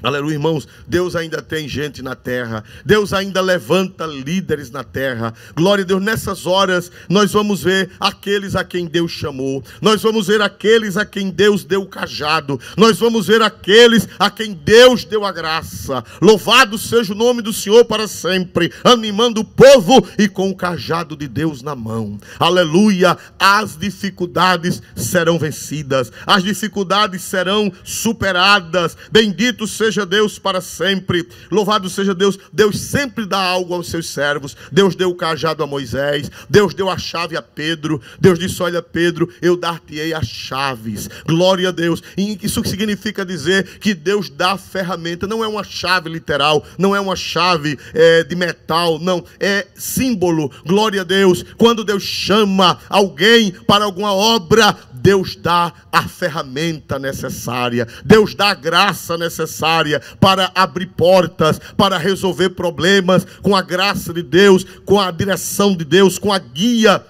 Aleluia, irmãos. Deus ainda tem gente na terra. Deus ainda levanta líderes na terra. Glória a Deus. Nessas horas nós vamos ver aqueles a quem Deus chamou. Nós vamos ver aqueles a quem Deus deu o cajado. Nós vamos ver aqueles a quem Deus deu a graça. Louvado seja o nome do Senhor para sempre, animando o povo e com o cajado de Deus na mão. Aleluia. As dificuldades serão vencidas. As dificuldades serão superadas. Bendito seja Deus para sempre. Louvado seja Deus. Deus sempre dá algo aos seus servos. Deus deu o cajado a Moisés. Deus deu a chave a Pedro. Deus disse: olha, Pedro, eu dar-te-ei as chaves. Glória a Deus. E isso significa dizer que Deus dá a ferramenta. Não é uma chave literal, não é uma chave de metal, não, é símbolo. Glória a Deus. Quando Deus chama alguém para alguma obra, Deus dá a ferramenta necessária. Deus dá a graça necessária para abrir portas, para resolver problemas. Com a graça de Deus, com a direção de Deus, com a guia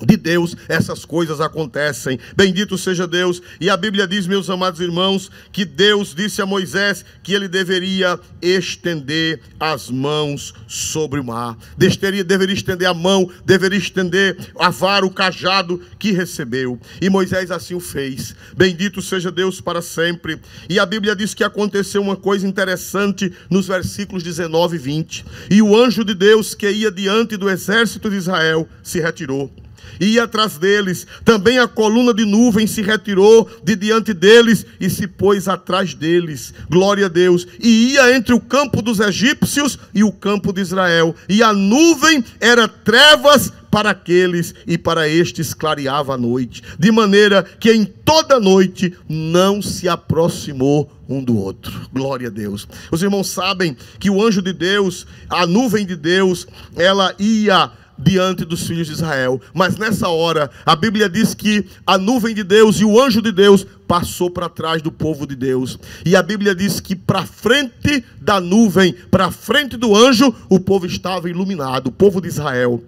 de Deus, essas coisas acontecem. Bendito seja Deus. E a Bíblia diz, meus amados irmãos, que Deus disse a Moisés que ele deveria estender as mãos sobre o mar. Deveria estender a mão, deveria estender a vara, o cajado que recebeu. E Moisés assim o fez. Bendito seja Deus para sempre. E a Bíblia diz que aconteceu uma coisa interessante nos versículos 19 e 20. E o anjo de Deus que ia diante do exército de Israel se retirou. E ia atrás deles. Também a coluna de nuvem se retirou de diante deles e se pôs atrás deles. Glória a Deus. E ia entre o campo dos egípcios e o campo de Israel. E a nuvem era trevas para aqueles e para estes clareava a noite. De maneira que em toda a noite não se aproximou um do outro. Glória a Deus. Os irmãos sabem que o anjo de Deus, a nuvem de Deus, ela ia diante dos filhos de Israel. Mas nessa hora, a Bíblia diz que a nuvem de Deus e o anjo de Deus passou para trás do povo de Deus. E a Bíblia diz que para frente da nuvem, para frente do anjo, o povo estava iluminado, o povo de Israel.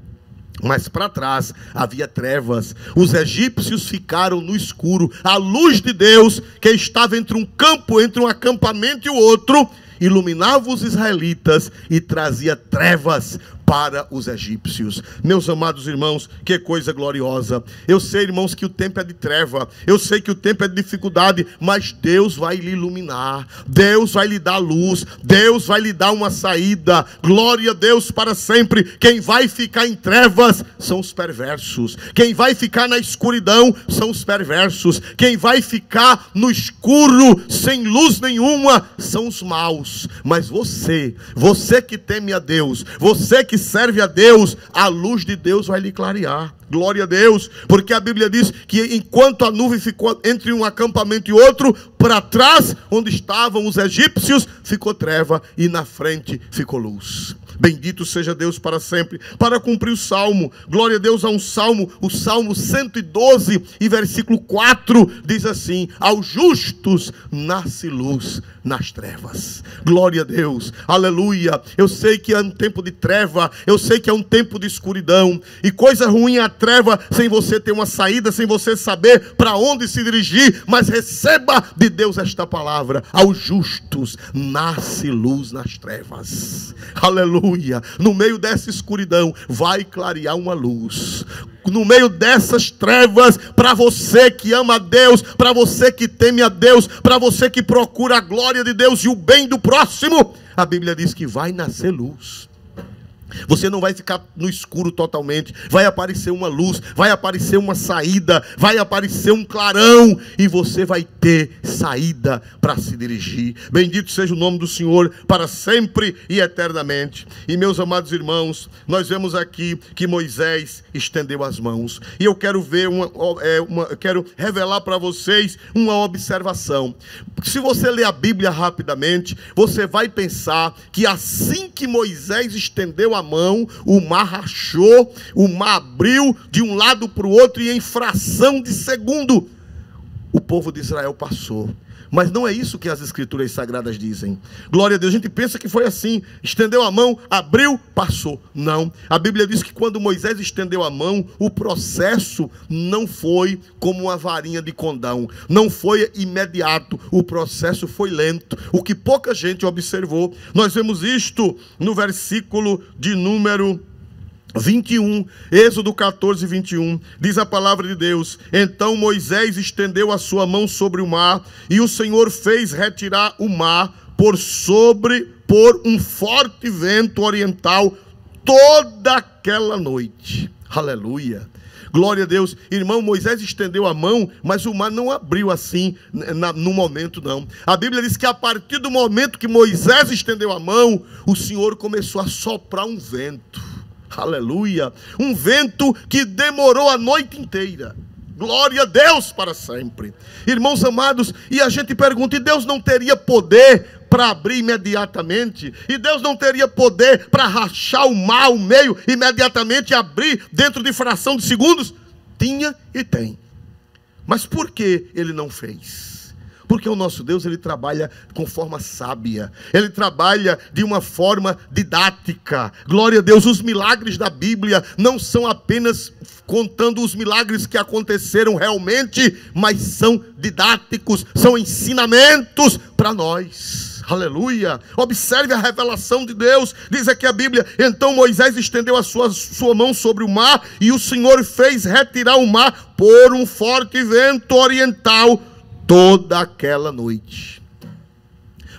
Mas para trás havia trevas. Os egípcios ficaram no escuro. A luz de Deus, que estava entre um campo, entre um acampamento e o outro, iluminava os israelitas e trazia trevas para os egípcios. Meus amados irmãos, que coisa gloriosa. Eu sei, irmãos, que o tempo é de treva, eu sei que o tempo é de dificuldade, mas Deus vai lhe iluminar, Deus vai lhe dar luz, Deus vai lhe dar uma saída. Glória a Deus para sempre. Quem vai ficar em trevas são os perversos, quem vai ficar na escuridão são os perversos, quem vai ficar no escuro sem luz nenhuma são os maus. Mas você que teme a Deus, você que serve a Deus, a luz de Deus vai lhe clarear. Glória a Deus, porque a Bíblia diz que enquanto a nuvem ficou entre um acampamento e outro, para trás, onde estavam os egípcios, ficou treva, e na frente ficou luz. Bendito seja Deus para sempre. Para cumprir o salmo, glória a Deus, a um salmo, o Salmo 112 e versículo 4 diz assim: aos justos nasce luz nas trevas. Glória a Deus, aleluia. Eu sei que é um tempo de treva, eu sei que é um tempo de escuridão, e coisa ruim é a treva sem você ter uma saída, sem você saber para onde se dirigir. Mas receba de Deus esta palavra: aos justos nasce luz nas trevas. Aleluia. No meio dessa escuridão vai clarear uma luz. No meio dessas trevas, para você que ama a Deus, para você que teme a Deus, para você que procura a glória de Deus e o bem do próximo, a Bíblia diz que vai nascer luz. Você não vai ficar no escuro totalmente, vai aparecer uma luz, vai aparecer uma saída, vai aparecer um clarão, e você vai ter saída para se dirigir. Bendito seja o nome do Senhor para sempre e eternamente. E meus amados irmãos, nós vemos aqui que Moisés estendeu as mãos, e eu quero ver quero revelar para vocês uma observação. Se você ler a Bíblia rapidamente, você vai pensar que assim que Moisés estendeu a mão, o mar rachou, o mar abriu de um lado para o outro, e em fração de segundo o povo de Israel passou. Mas não é isso que as escrituras sagradas dizem. Glória a Deus. A gente pensa que foi assim: estendeu a mão, abriu, passou. Não, a Bíblia diz que quando Moisés estendeu a mão, o processo não foi como uma varinha de condão, não foi imediato, o processo foi lento, o que pouca gente observou. Nós vemos isto no versículo de número 21, Êxodo 14, 21, diz a palavra de Deus: então Moisés estendeu a sua mão sobre o mar, e o Senhor fez retirar o mar por um forte vento oriental toda aquela noite. Aleluia, glória a Deus. Irmão, Moisés estendeu a mão, mas o mar não abriu assim no momento, não. A Bíblia diz que a partir do momento que Moisés estendeu a mão, o Senhor começou a soprar um vento. Aleluia, um vento que demorou a noite inteira. Glória a Deus para sempre. Irmãos amados, e a gente pergunta: e Deus não teria poder para abrir imediatamente? E Deus não teria poder para rachar o mar ao meio imediatamente e abrir dentro de fração de segundos? Tinha e tem. Mas por que Ele não fez? Porque o nosso Deus, Ele trabalha com forma sábia, Ele trabalha de uma forma didática. Glória a Deus. Os milagres da Bíblia não são apenas contando os milagres que aconteceram realmente, mas são didáticos, são ensinamentos para nós. Aleluia. Observe a revelação de Deus. Diz aqui a Bíblia: então Moisés estendeu a sua mão sobre o mar, e o Senhor fez retirar o mar por um forte vento oriental toda aquela noite.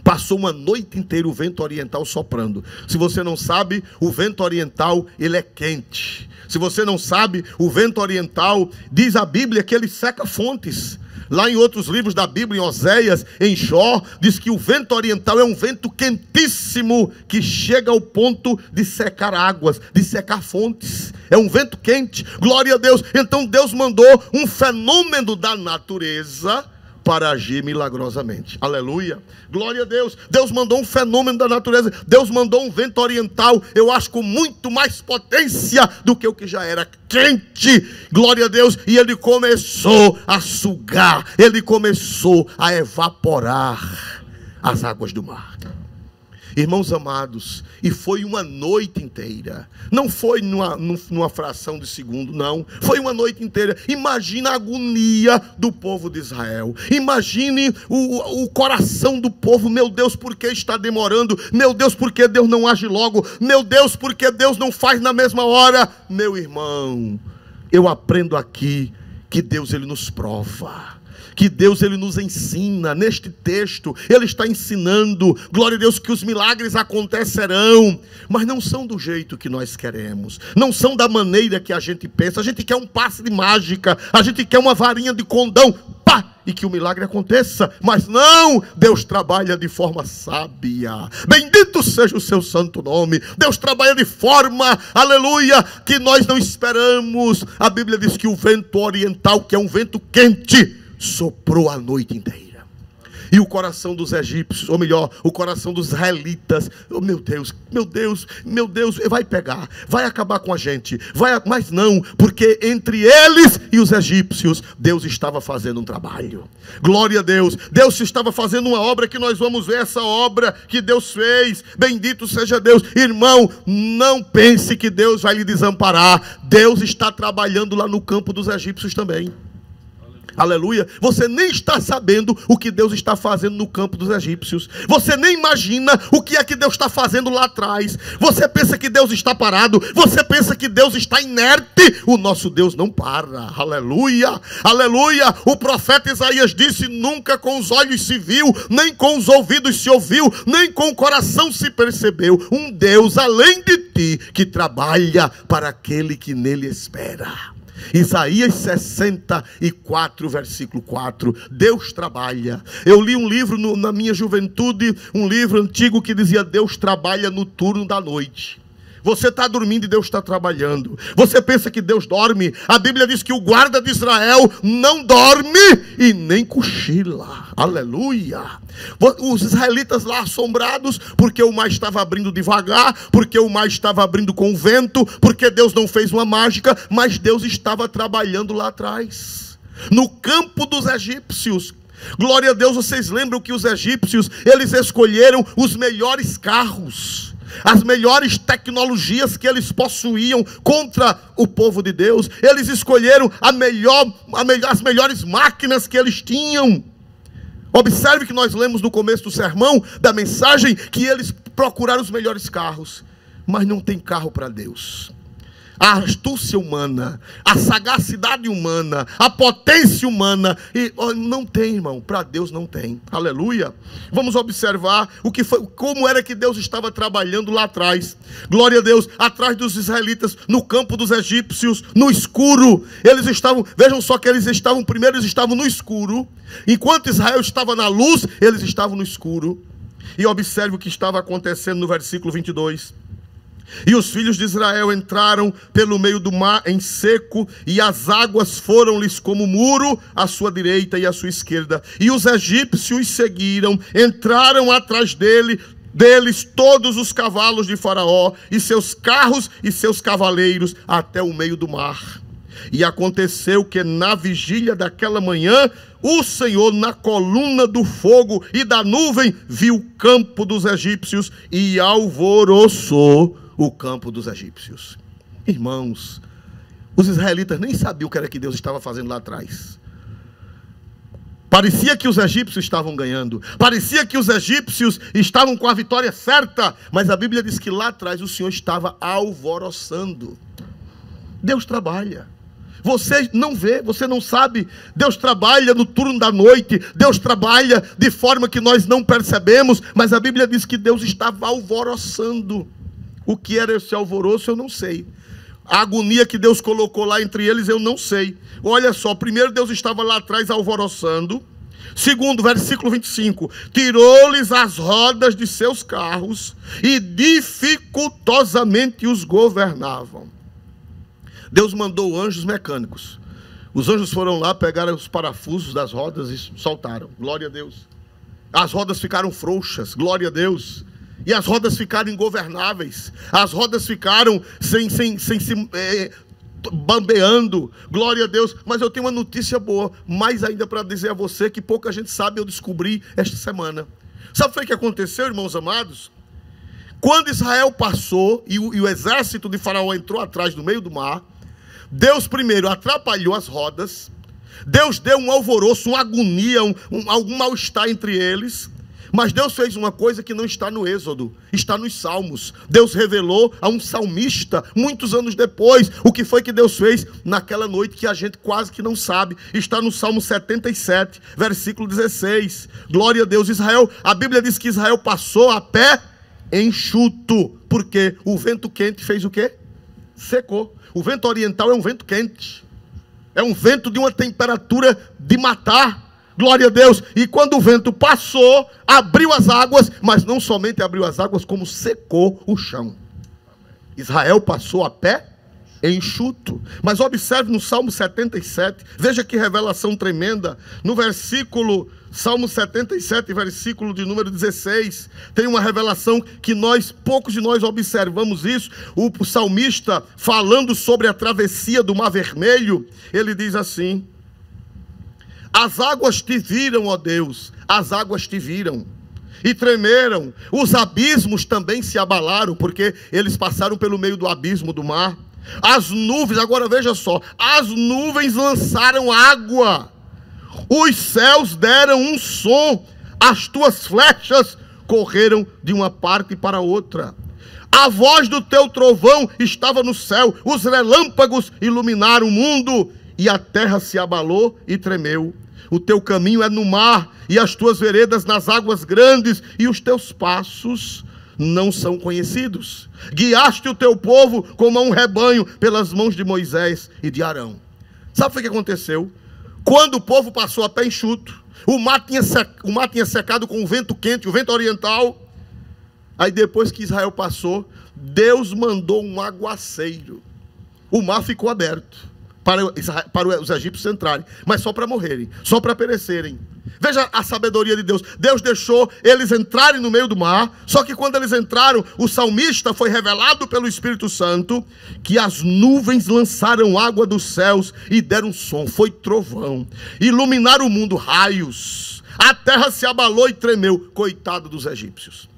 Passou uma noite inteira o vento oriental soprando. Se você não sabe, o vento oriental, ele é quente. Se você não sabe, o vento oriental, diz a Bíblia que ele seca fontes. Lá em outros livros da Bíblia, em Oséias, em Jó, diz que o vento oriental é um vento quentíssimo que chega ao ponto de secar águas, de secar fontes. É um vento quente. Glória a Deus. Então Deus mandou um fenômeno da natureza para agir milagrosamente. Aleluia, glória a Deus. Deus mandou um fenômeno da natureza. Deus mandou um vento oriental, eu acho com muito mais potência do que o que já era quente. Glória a Deus. E ele começou a sugar, ele começou a evaporar as águas do mar. Irmãos amados, e foi uma noite inteira. Não foi numa fração de segundo, não. Foi uma noite inteira. Imagina a agonia do povo de Israel. Imagine o coração do povo. Meu Deus, por que está demorando? Meu Deus, por que Deus não age logo? Meu Deus, por que Deus não faz na mesma hora? Meu irmão, eu aprendo aqui que Deus, Ele nos prova. Que Deus, Ele nos ensina. Neste texto, Ele está ensinando, glória a Deus, que os milagres acontecerão, mas não são do jeito que nós queremos, não são da maneira que a gente pensa. A gente quer um passe de mágica, a gente quer uma varinha de condão, pá, e que o milagre aconteça. Mas não, Deus trabalha de forma sábia. Bendito seja o seu santo nome. Deus trabalha de forma, aleluia, que nós não esperamos. A Bíblia diz que o vento oriental, que é um vento quente, soprou a noite inteira. E o coração dos egípcios, ou melhor, o coração dos israelitas, oh, meu Deus, meu Deus, meu Deus, vai pegar, vai acabar com a gente, mas não, porque entre eles e os egípcios, Deus estava fazendo um trabalho. Glória a Deus, Deus estava fazendo uma obra que nós vamos ver, essa obra que Deus fez. Bendito seja Deus. Irmão, não pense que Deus vai lhe desamparar. Deus está trabalhando lá no campo dos egípcios também. Aleluia. Você nem está sabendo o que Deus está fazendo no campo dos egípcios. Você nem imagina o que é que Deus está fazendo lá atrás. Você pensa que Deus está parado. Você pensa que Deus está inerte. O nosso Deus não para. Aleluia. Aleluia. O profeta Isaías disse: nunca com os olhos se viu, nem com os ouvidos se ouviu, nem com o coração se percebeu um Deus além de ti, que trabalha para aquele que nele espera. Isaías 64, versículo 4. Deus trabalha. Eu li um livro na minha juventude, um livro antigo que dizia: Deus trabalha no turno da noite. Você está dormindo e Deus está trabalhando. Você pensa que Deus dorme? A Bíblia diz que o guarda de Israel não dorme e nem cochila. Aleluia. Os israelitas lá assombrados, porque o mar estava abrindo devagar, porque o mar estava abrindo com o vento, porque Deus não fez uma mágica, mas Deus estava trabalhando lá atrás, no campo dos egípcios. Glória a Deus. Vocês lembram que os egípcios, eles escolheram os melhores carros, as melhores tecnologias que eles possuíam contra o povo de Deus. Eles escolheram as melhores máquinas que eles tinham. Observe que nós lemos no começo do sermão, da mensagem, que eles procuraram os melhores carros. Mas não tem carro para Deus. A astúcia humana, a sagacidade humana, a potência humana, e não tem, irmão, para Deus não tem. Aleluia. Vamos observar como era que Deus estava trabalhando lá atrás. Glória a Deus. Atrás dos israelitas, no campo dos egípcios, no escuro. Eles estavam, vejam só que eles estavam no escuro. Enquanto Israel estava na luz, eles estavam no escuro. E observe o que estava acontecendo no versículo 22. E os filhos de Israel entraram pelo meio do mar em seco, e as águas foram-lhes como muro à sua direita e à sua esquerda. E os egípcios seguiram, entraram atrás deles todos os cavalos de Faraó, e seus carros e seus cavaleiros, até o meio do mar. E aconteceu que na vigília daquela manhã, o Senhor, na coluna do fogo e da nuvem, viu o campo dos egípcios e alvoroçou o campo dos egípcios. Irmãos, os israelitas nem sabiam o que era que Deus estava fazendo lá atrás. Parecia que os egípcios estavam ganhando, parecia que os egípcios estavam com a vitória certa, mas a Bíblia diz que lá atrás o Senhor estava alvoroçando. Deus trabalha. Você não vê, você não sabe. Deus trabalha no turno da noite. Deus trabalha de forma que nós não percebemos. Mas a Bíblia diz que Deus estava alvoroçando. O que era esse alvoroço eu não sei. A agonia que Deus colocou lá entre eles eu não sei. Olha só, primeiro Deus estava lá atrás alvoroçando. Segundo, versículo 25. Tirou-lhes as rodas de seus carros e dificultosamente os governavam. Deus mandou anjos mecânicos. Os anjos foram lá, pegaram os parafusos das rodas e soltaram. Glória a Deus. As rodas ficaram frouxas. Glória a Deus. E as rodas ficaram ingovernáveis. As rodas ficaram sem bambeando. Glória a Deus. Mas eu tenho uma notícia boa, mais ainda para dizer a você, que pouca gente sabe, eu descobri esta semana. Sabe o que aconteceu, irmãos amados? Quando Israel passou e o exército de Faraó entrou atrás no meio do mar, Deus primeiro atrapalhou as rodas, Deus deu um alvoroço, uma agonia, algum mal-estar entre eles. Mas Deus fez uma coisa que não está no Êxodo, está nos Salmos. Deus revelou a um salmista, muitos anos depois, o que foi que Deus fez naquela noite que a gente quase que não sabe. Está no Salmo 77, versículo 16. Glória a Deus. Israel, a Bíblia diz que Israel passou a pé enxuto, porque o vento quente fez o quê? Secou. O vento oriental é um vento quente, é um vento de uma temperatura de matar. Glória a Deus. E quando o vento passou, abriu as águas, mas não somente abriu as águas, como secou o chão. Israel passou a pé enxuto. Mas observe no Salmo 77, veja que revelação tremenda. No versículo, Salmo 77, versículo de número 16, tem uma revelação que poucos de nós observamos isso. O salmista, falando sobre a travessia do Mar Vermelho, ele diz assim: as águas te viram, ó Deus, as águas te viram e tremeram, os abismos também se abalaram, porque eles passaram pelo meio do abismo do mar. As nuvens, agora veja só, as nuvens lançaram água, os céus deram um som, as tuas flechas correram de uma parte para outra. A voz do teu trovão estava no céu, os relâmpagos iluminaram o mundo, e a terra se abalou e tremeu. O teu caminho é no mar, e as tuas veredas nas águas grandes, e os teus passos não são conhecidos. Guiaste o teu povo como a um rebanho pelas mãos de Moisés e de Arão. Sabe o que aconteceu? Quando o povo passou a pé enxuto, o mar tinha secado com o vento quente, o vento oriental. Aí depois que Israel passou, Deus mandou um aguaceiro. O mar ficou aberto para os egípcios entrarem, mas só para morrerem, só para perecerem. Veja a sabedoria de Deus. Deus deixou eles entrarem no meio do mar, só que quando eles entraram, o salmista foi revelado pelo Espírito Santo que as nuvens lançaram água dos céus e deram som, foi trovão, iluminaram o mundo, raios, a terra se abalou e tremeu. Coitado dos egípcios.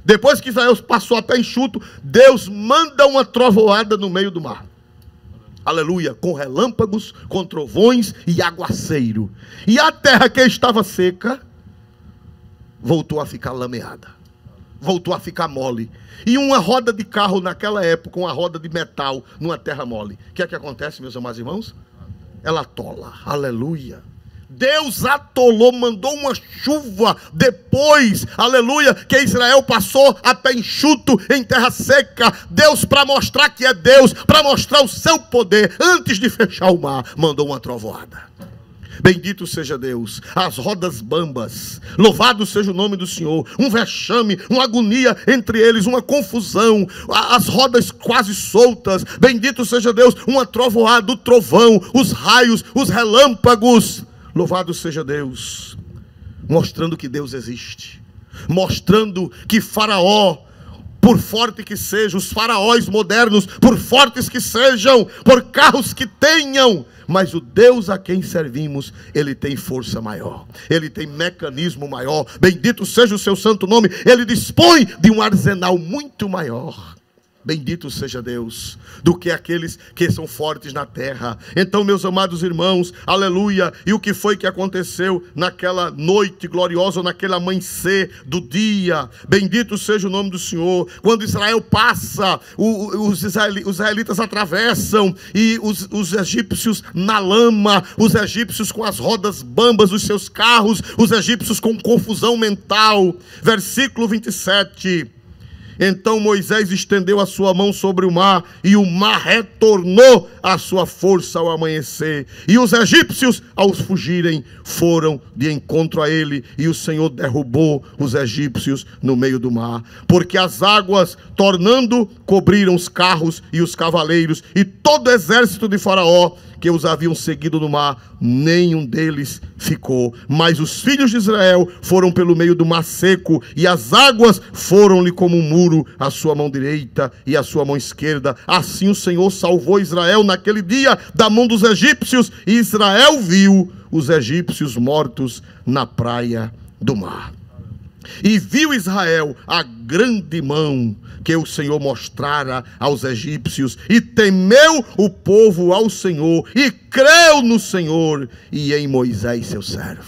Depois que Israel passou a pé enxuto, Deus manda uma trovoada no meio do mar. Aleluia, com relâmpagos, com trovões e aguaceiro. E a terra que estava seca voltou a ficar lameada, voltou a ficar mole. E uma roda de carro naquela época, uma roda de metal numa terra mole, o que é que acontece, meus amados irmãos? Ela atola. Aleluia. Deus atolou, mandou uma chuva depois, aleluia, que Israel passou a pé enxuto em terra seca. Deus, para mostrar que é Deus, para mostrar o seu poder, antes de fechar o mar, mandou uma trovoada. Bendito seja Deus. As rodas bambas, louvado seja o nome do Senhor. Um vexame, uma agonia entre eles, uma confusão, as rodas quase soltas. Bendito seja Deus. Uma trovoada, o trovão, os raios, os relâmpagos. Louvado seja Deus, mostrando que Deus existe, mostrando que Faraó, por forte que seja, os faraós modernos, por fortes que sejam, por carros que tenham, mas o Deus a quem servimos, Ele tem força maior, Ele tem mecanismo maior. Bendito seja o seu santo nome. Ele dispõe de um arsenal muito maior, bendito seja Deus, do que aqueles que são fortes na terra. Então, meus amados irmãos, aleluia. E o que foi que aconteceu naquela noite gloriosa, naquele amanhecer do dia? Bendito seja o nome do Senhor. Quando Israel passa, os israelitas atravessam, e os egípcios na lama, os egípcios com as rodas bambas dos seus carros, os egípcios com confusão mental. Versículo 27. Então Moisés estendeu a sua mão sobre o mar, e o mar retornou à sua força ao amanhecer. E os egípcios, ao fugirem, foram de encontro a ele, e o Senhor derrubou os egípcios no meio do mar. Porque as águas, tornando, cobriram os carros e os cavaleiros, e todo o exército de Faraó, que os haviam seguido no mar, nenhum deles ficou. Mas os filhos de Israel foram pelo meio do mar seco, e as águas foram-lhe como um muro, a sua mão direita e a sua mão esquerda. Assim o Senhor salvou Israel naquele dia da mão dos egípcios, e Israel viu os egípcios mortos na praia do mar. E viu Israel a grande mão que o Senhor mostrara aos egípcios, e temeu o povo ao Senhor, e creu no Senhor e em Moisés seu servo.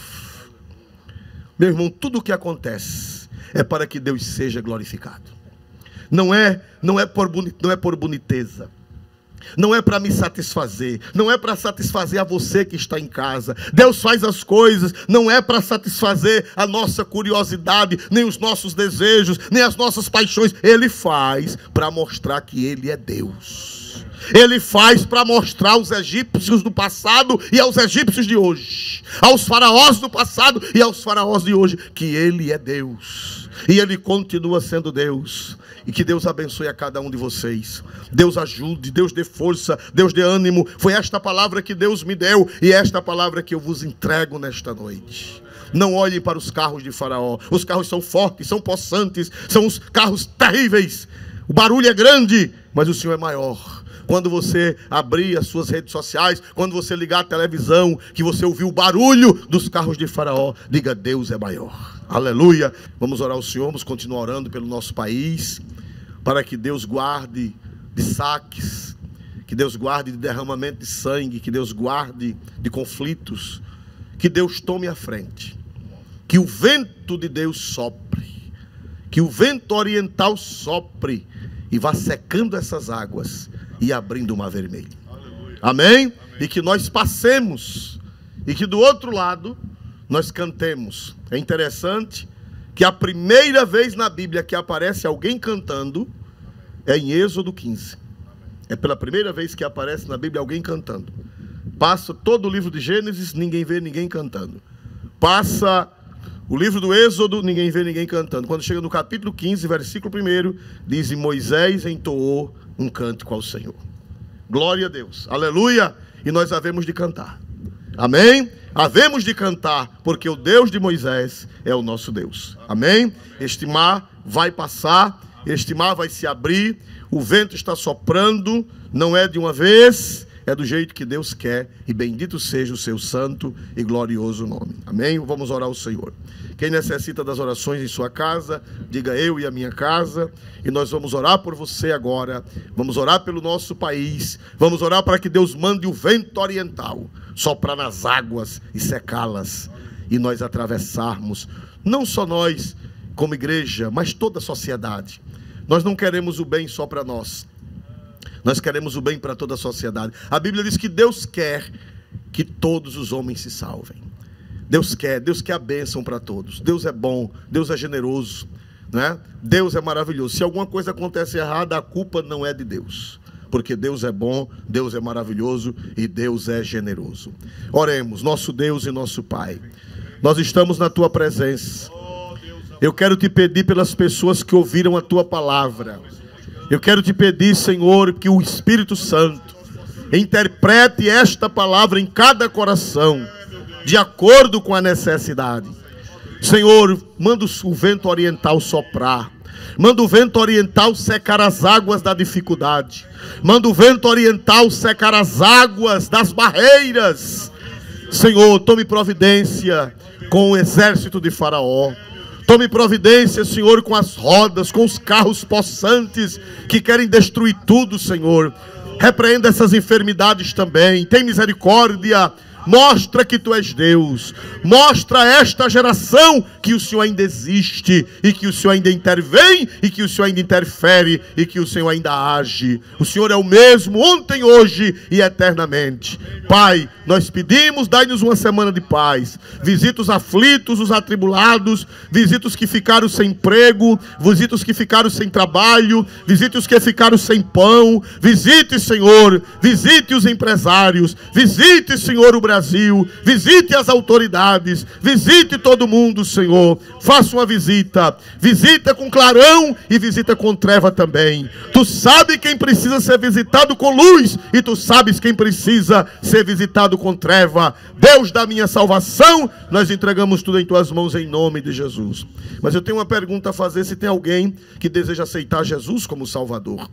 Meu irmão, tudo o que acontece é para que Deus seja glorificado. Não é por boniteza. Não é para me satisfazer, não é para satisfazer a você que está em casa. Deus faz as coisas, não é para satisfazer a nossa curiosidade, nem os nossos desejos, nem as nossas paixões. Ele faz para mostrar que Ele é Deus. Ele faz para mostrar aos egípcios do passado e aos egípcios de hoje, aos faraós do passado e aos faraós de hoje, que Ele é Deus. E Ele continua sendo Deus. E que Deus abençoe a cada um de vocês. Deus ajude, Deus dê força, Deus dê ânimo. Foi esta palavra que Deus me deu, e esta palavra que eu vos entrego nesta noite. Não olhem para os carros de Faraó. Os carros são fortes, são possantes, são os carros terríveis. O barulho é grande, mas o Senhor é maior. Quando você abrir as suas redes sociais, quando você ligar a televisão, que você ouvir o barulho dos carros de Faraó, diga: Deus é maior. Aleluia. Vamos orar ao Senhor, vamos continuar orando pelo nosso país, para que Deus guarde de saques, que Deus guarde de derramamento de sangue, que Deus guarde de conflitos, que Deus tome a frente, que o vento de Deus sopre, que o vento oriental sopre e vá secando essas águas e abrindo o mar vermelho. Amém? E que nós passemos, e que do outro lado nós cantemos. É interessante que a primeira vez na Bíblia que aparece alguém cantando é em Êxodo 15. É pela primeira vez que aparece na Bíblia alguém cantando. Passa todo o livro de Gênesis, ninguém vê ninguém cantando. Passa o livro do Êxodo, ninguém vê ninguém cantando. Quando chega no capítulo 15, versículo 1, diz: e Moisés entoou um cântico ao Senhor. Glória a Deus, aleluia. E nós havemos de cantar. Amém? Havemos de cantar, porque o Deus de Moisés é o nosso Deus. Amém? Este mar vai passar, este mar vai se abrir, o vento está soprando, não é de uma vez, é do jeito que Deus quer, e bendito seja o seu santo e glorioso nome. Amém? Vamos orar ao Senhor. Quem necessita das orações em sua casa, diga: eu e a minha casa. E nós vamos orar por você agora. Vamos orar pelo nosso país. Vamos orar para que Deus mande o vento oriental soprar nas águas e secá-las, e nós atravessarmos, não só nós como igreja, mas toda a sociedade. Nós não queremos o bem só para nós, nós queremos o bem para toda a sociedade. A Bíblia diz que Deus quer que todos os homens se salvem. Deus quer a bênção para todos. Deus é bom, Deus é generoso, né? Deus é maravilhoso. Se alguma coisa acontece errada, a culpa não é de Deus, porque Deus é bom, Deus é maravilhoso e Deus é generoso. Oremos. Nosso Deus e nosso Pai, nós estamos na Tua presença. Eu quero te pedir pelas pessoas que ouviram a Tua palavra. Eu quero te pedir, Senhor, que o Espírito Santo interprete esta palavra em cada coração, de acordo com a necessidade. Senhor, manda o vento oriental soprar. Manda o vento oriental secar as águas da dificuldade. Manda o vento oriental secar as águas das barreiras. Senhor, tome providência com o exército de Faraó. Tome providência, Senhor, com as rodas, com os carros possantes que querem destruir tudo, Senhor. Repreenda essas enfermidades também. Tem misericórdia. Mostra que Tu és Deus. Mostra a esta geração que o Senhor ainda existe, e que o Senhor ainda intervém, e que o Senhor ainda interfere, e que o Senhor ainda age. O Senhor é o mesmo ontem, hoje e eternamente. Pai, nós pedimos, dai-nos uma semana de paz. Visita os aflitos, os atribulados. Visita os que ficaram sem emprego. Visita os que ficaram sem trabalho. Visita os que ficaram sem pão. Visite, Senhor, visite os empresários. Visite, Senhor, o Brasil. Visite as autoridades. Visite todo mundo, Senhor. Faça uma visita. Visita com clarão e visita com treva também. Tu sabes quem precisa ser visitado com luz, e Tu sabes quem precisa ser visitado com treva. Deus da minha salvação, nós entregamos tudo em Tuas mãos em nome de Jesus. Mas eu tenho uma pergunta a fazer: se tem alguém que deseja aceitar Jesus como Salvador.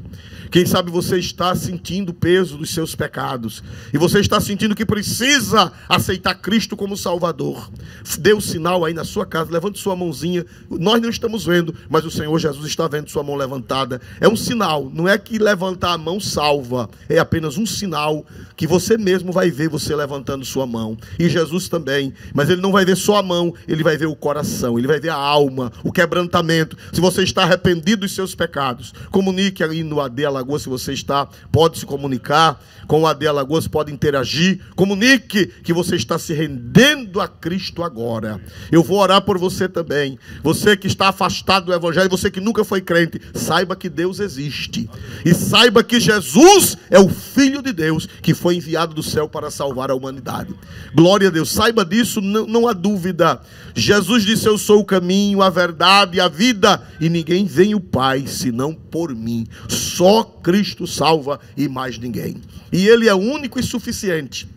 Quem sabe você está sentindo o peso dos seus pecados, e você está sentindo que precisa precisa aceitar Cristo como Salvador, dê um sinal aí na sua casa, levante sua mãozinha. Nós não estamos vendo, mas o Senhor Jesus está vendo sua mão levantada. É um sinal, não é que levantar a mão salva, é apenas um sinal que você mesmo vai ver você levantando sua mão. E Jesus também, mas ele não vai ver só a mão, ele vai ver o coração, ele vai ver a alma, o quebrantamento. Se você está arrependido dos seus pecados, comunique aí no AD Alagoas. Se você está, pode se comunicar com o AD Alagoas, pode interagir. Comunique que você está se rendendo a Cristo agora. Eu vou orar por você também. Você que está afastado do Evangelho, você que nunca foi crente, saiba que Deus existe. E saiba que Jesus é o Filho de Deus, que foi enviado do céu para salvar a humanidade. Glória a Deus, saiba disso, não há dúvida. Jesus disse: eu sou o caminho, a verdade e a vida, e ninguém vem ao Pai senão por mim. Só Cristo salva e mais ninguém. E Ele é único e suficiente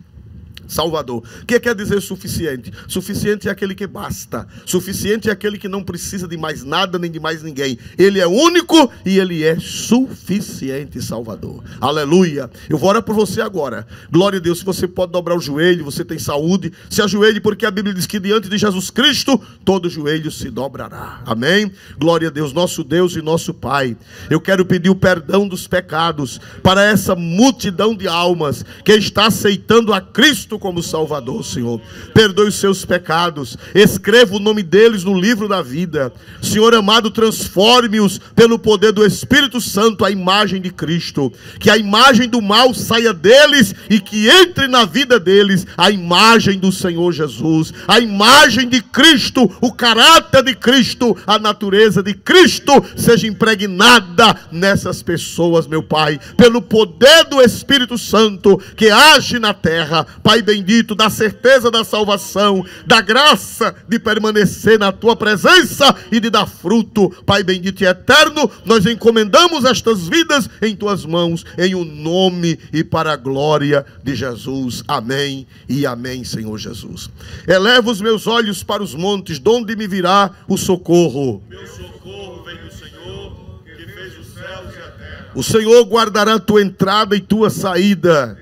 Salvador. O que quer dizer suficiente? Suficiente é aquele que basta. Suficiente é aquele que não precisa de mais nada nem de mais ninguém. Ele é único e Ele é suficiente Salvador. Aleluia. Eu vou orar por você agora. Glória a Deus. Se você pode dobrar o joelho, você tem saúde, se ajoelhe, porque a Bíblia diz que diante de Jesus Cristo todo joelho se dobrará. Amém? Glória a Deus, nosso Deus e nosso Pai. Eu quero pedir o perdão dos pecados para essa multidão de almas que está aceitando a Cristo como Salvador, Senhor. Perdoe os seus pecados, escreva o nome deles no livro da vida. Senhor amado, transforme-os pelo poder do Espírito Santo à imagem de Cristo. Que a imagem do mal saia deles e que entre na vida deles a imagem do Senhor Jesus, a imagem de Cristo, o caráter de Cristo, a natureza de Cristo seja impregnada nessas pessoas, meu Pai, pelo poder do Espírito Santo que age na terra. Pai bendito, da certeza da salvação, da graça de permanecer na tua presença e de dar fruto. Pai bendito e eterno, nós encomendamos estas vidas em tuas mãos, em o nome e para a glória de Jesus. Amém e amém, Senhor Jesus. Eleva os meus olhos para os montes, de onde me virá o socorro? Meu socorro vem do Senhor, que fez os céus e a terra. O Senhor guardará a tua entrada e tua saída.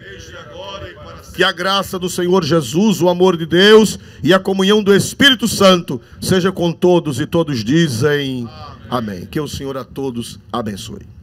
Que a graça do Senhor Jesus, o amor de Deus e a comunhão do Espírito Santo seja com todos, e todos dizem amém. Que o Senhor a todos abençoe.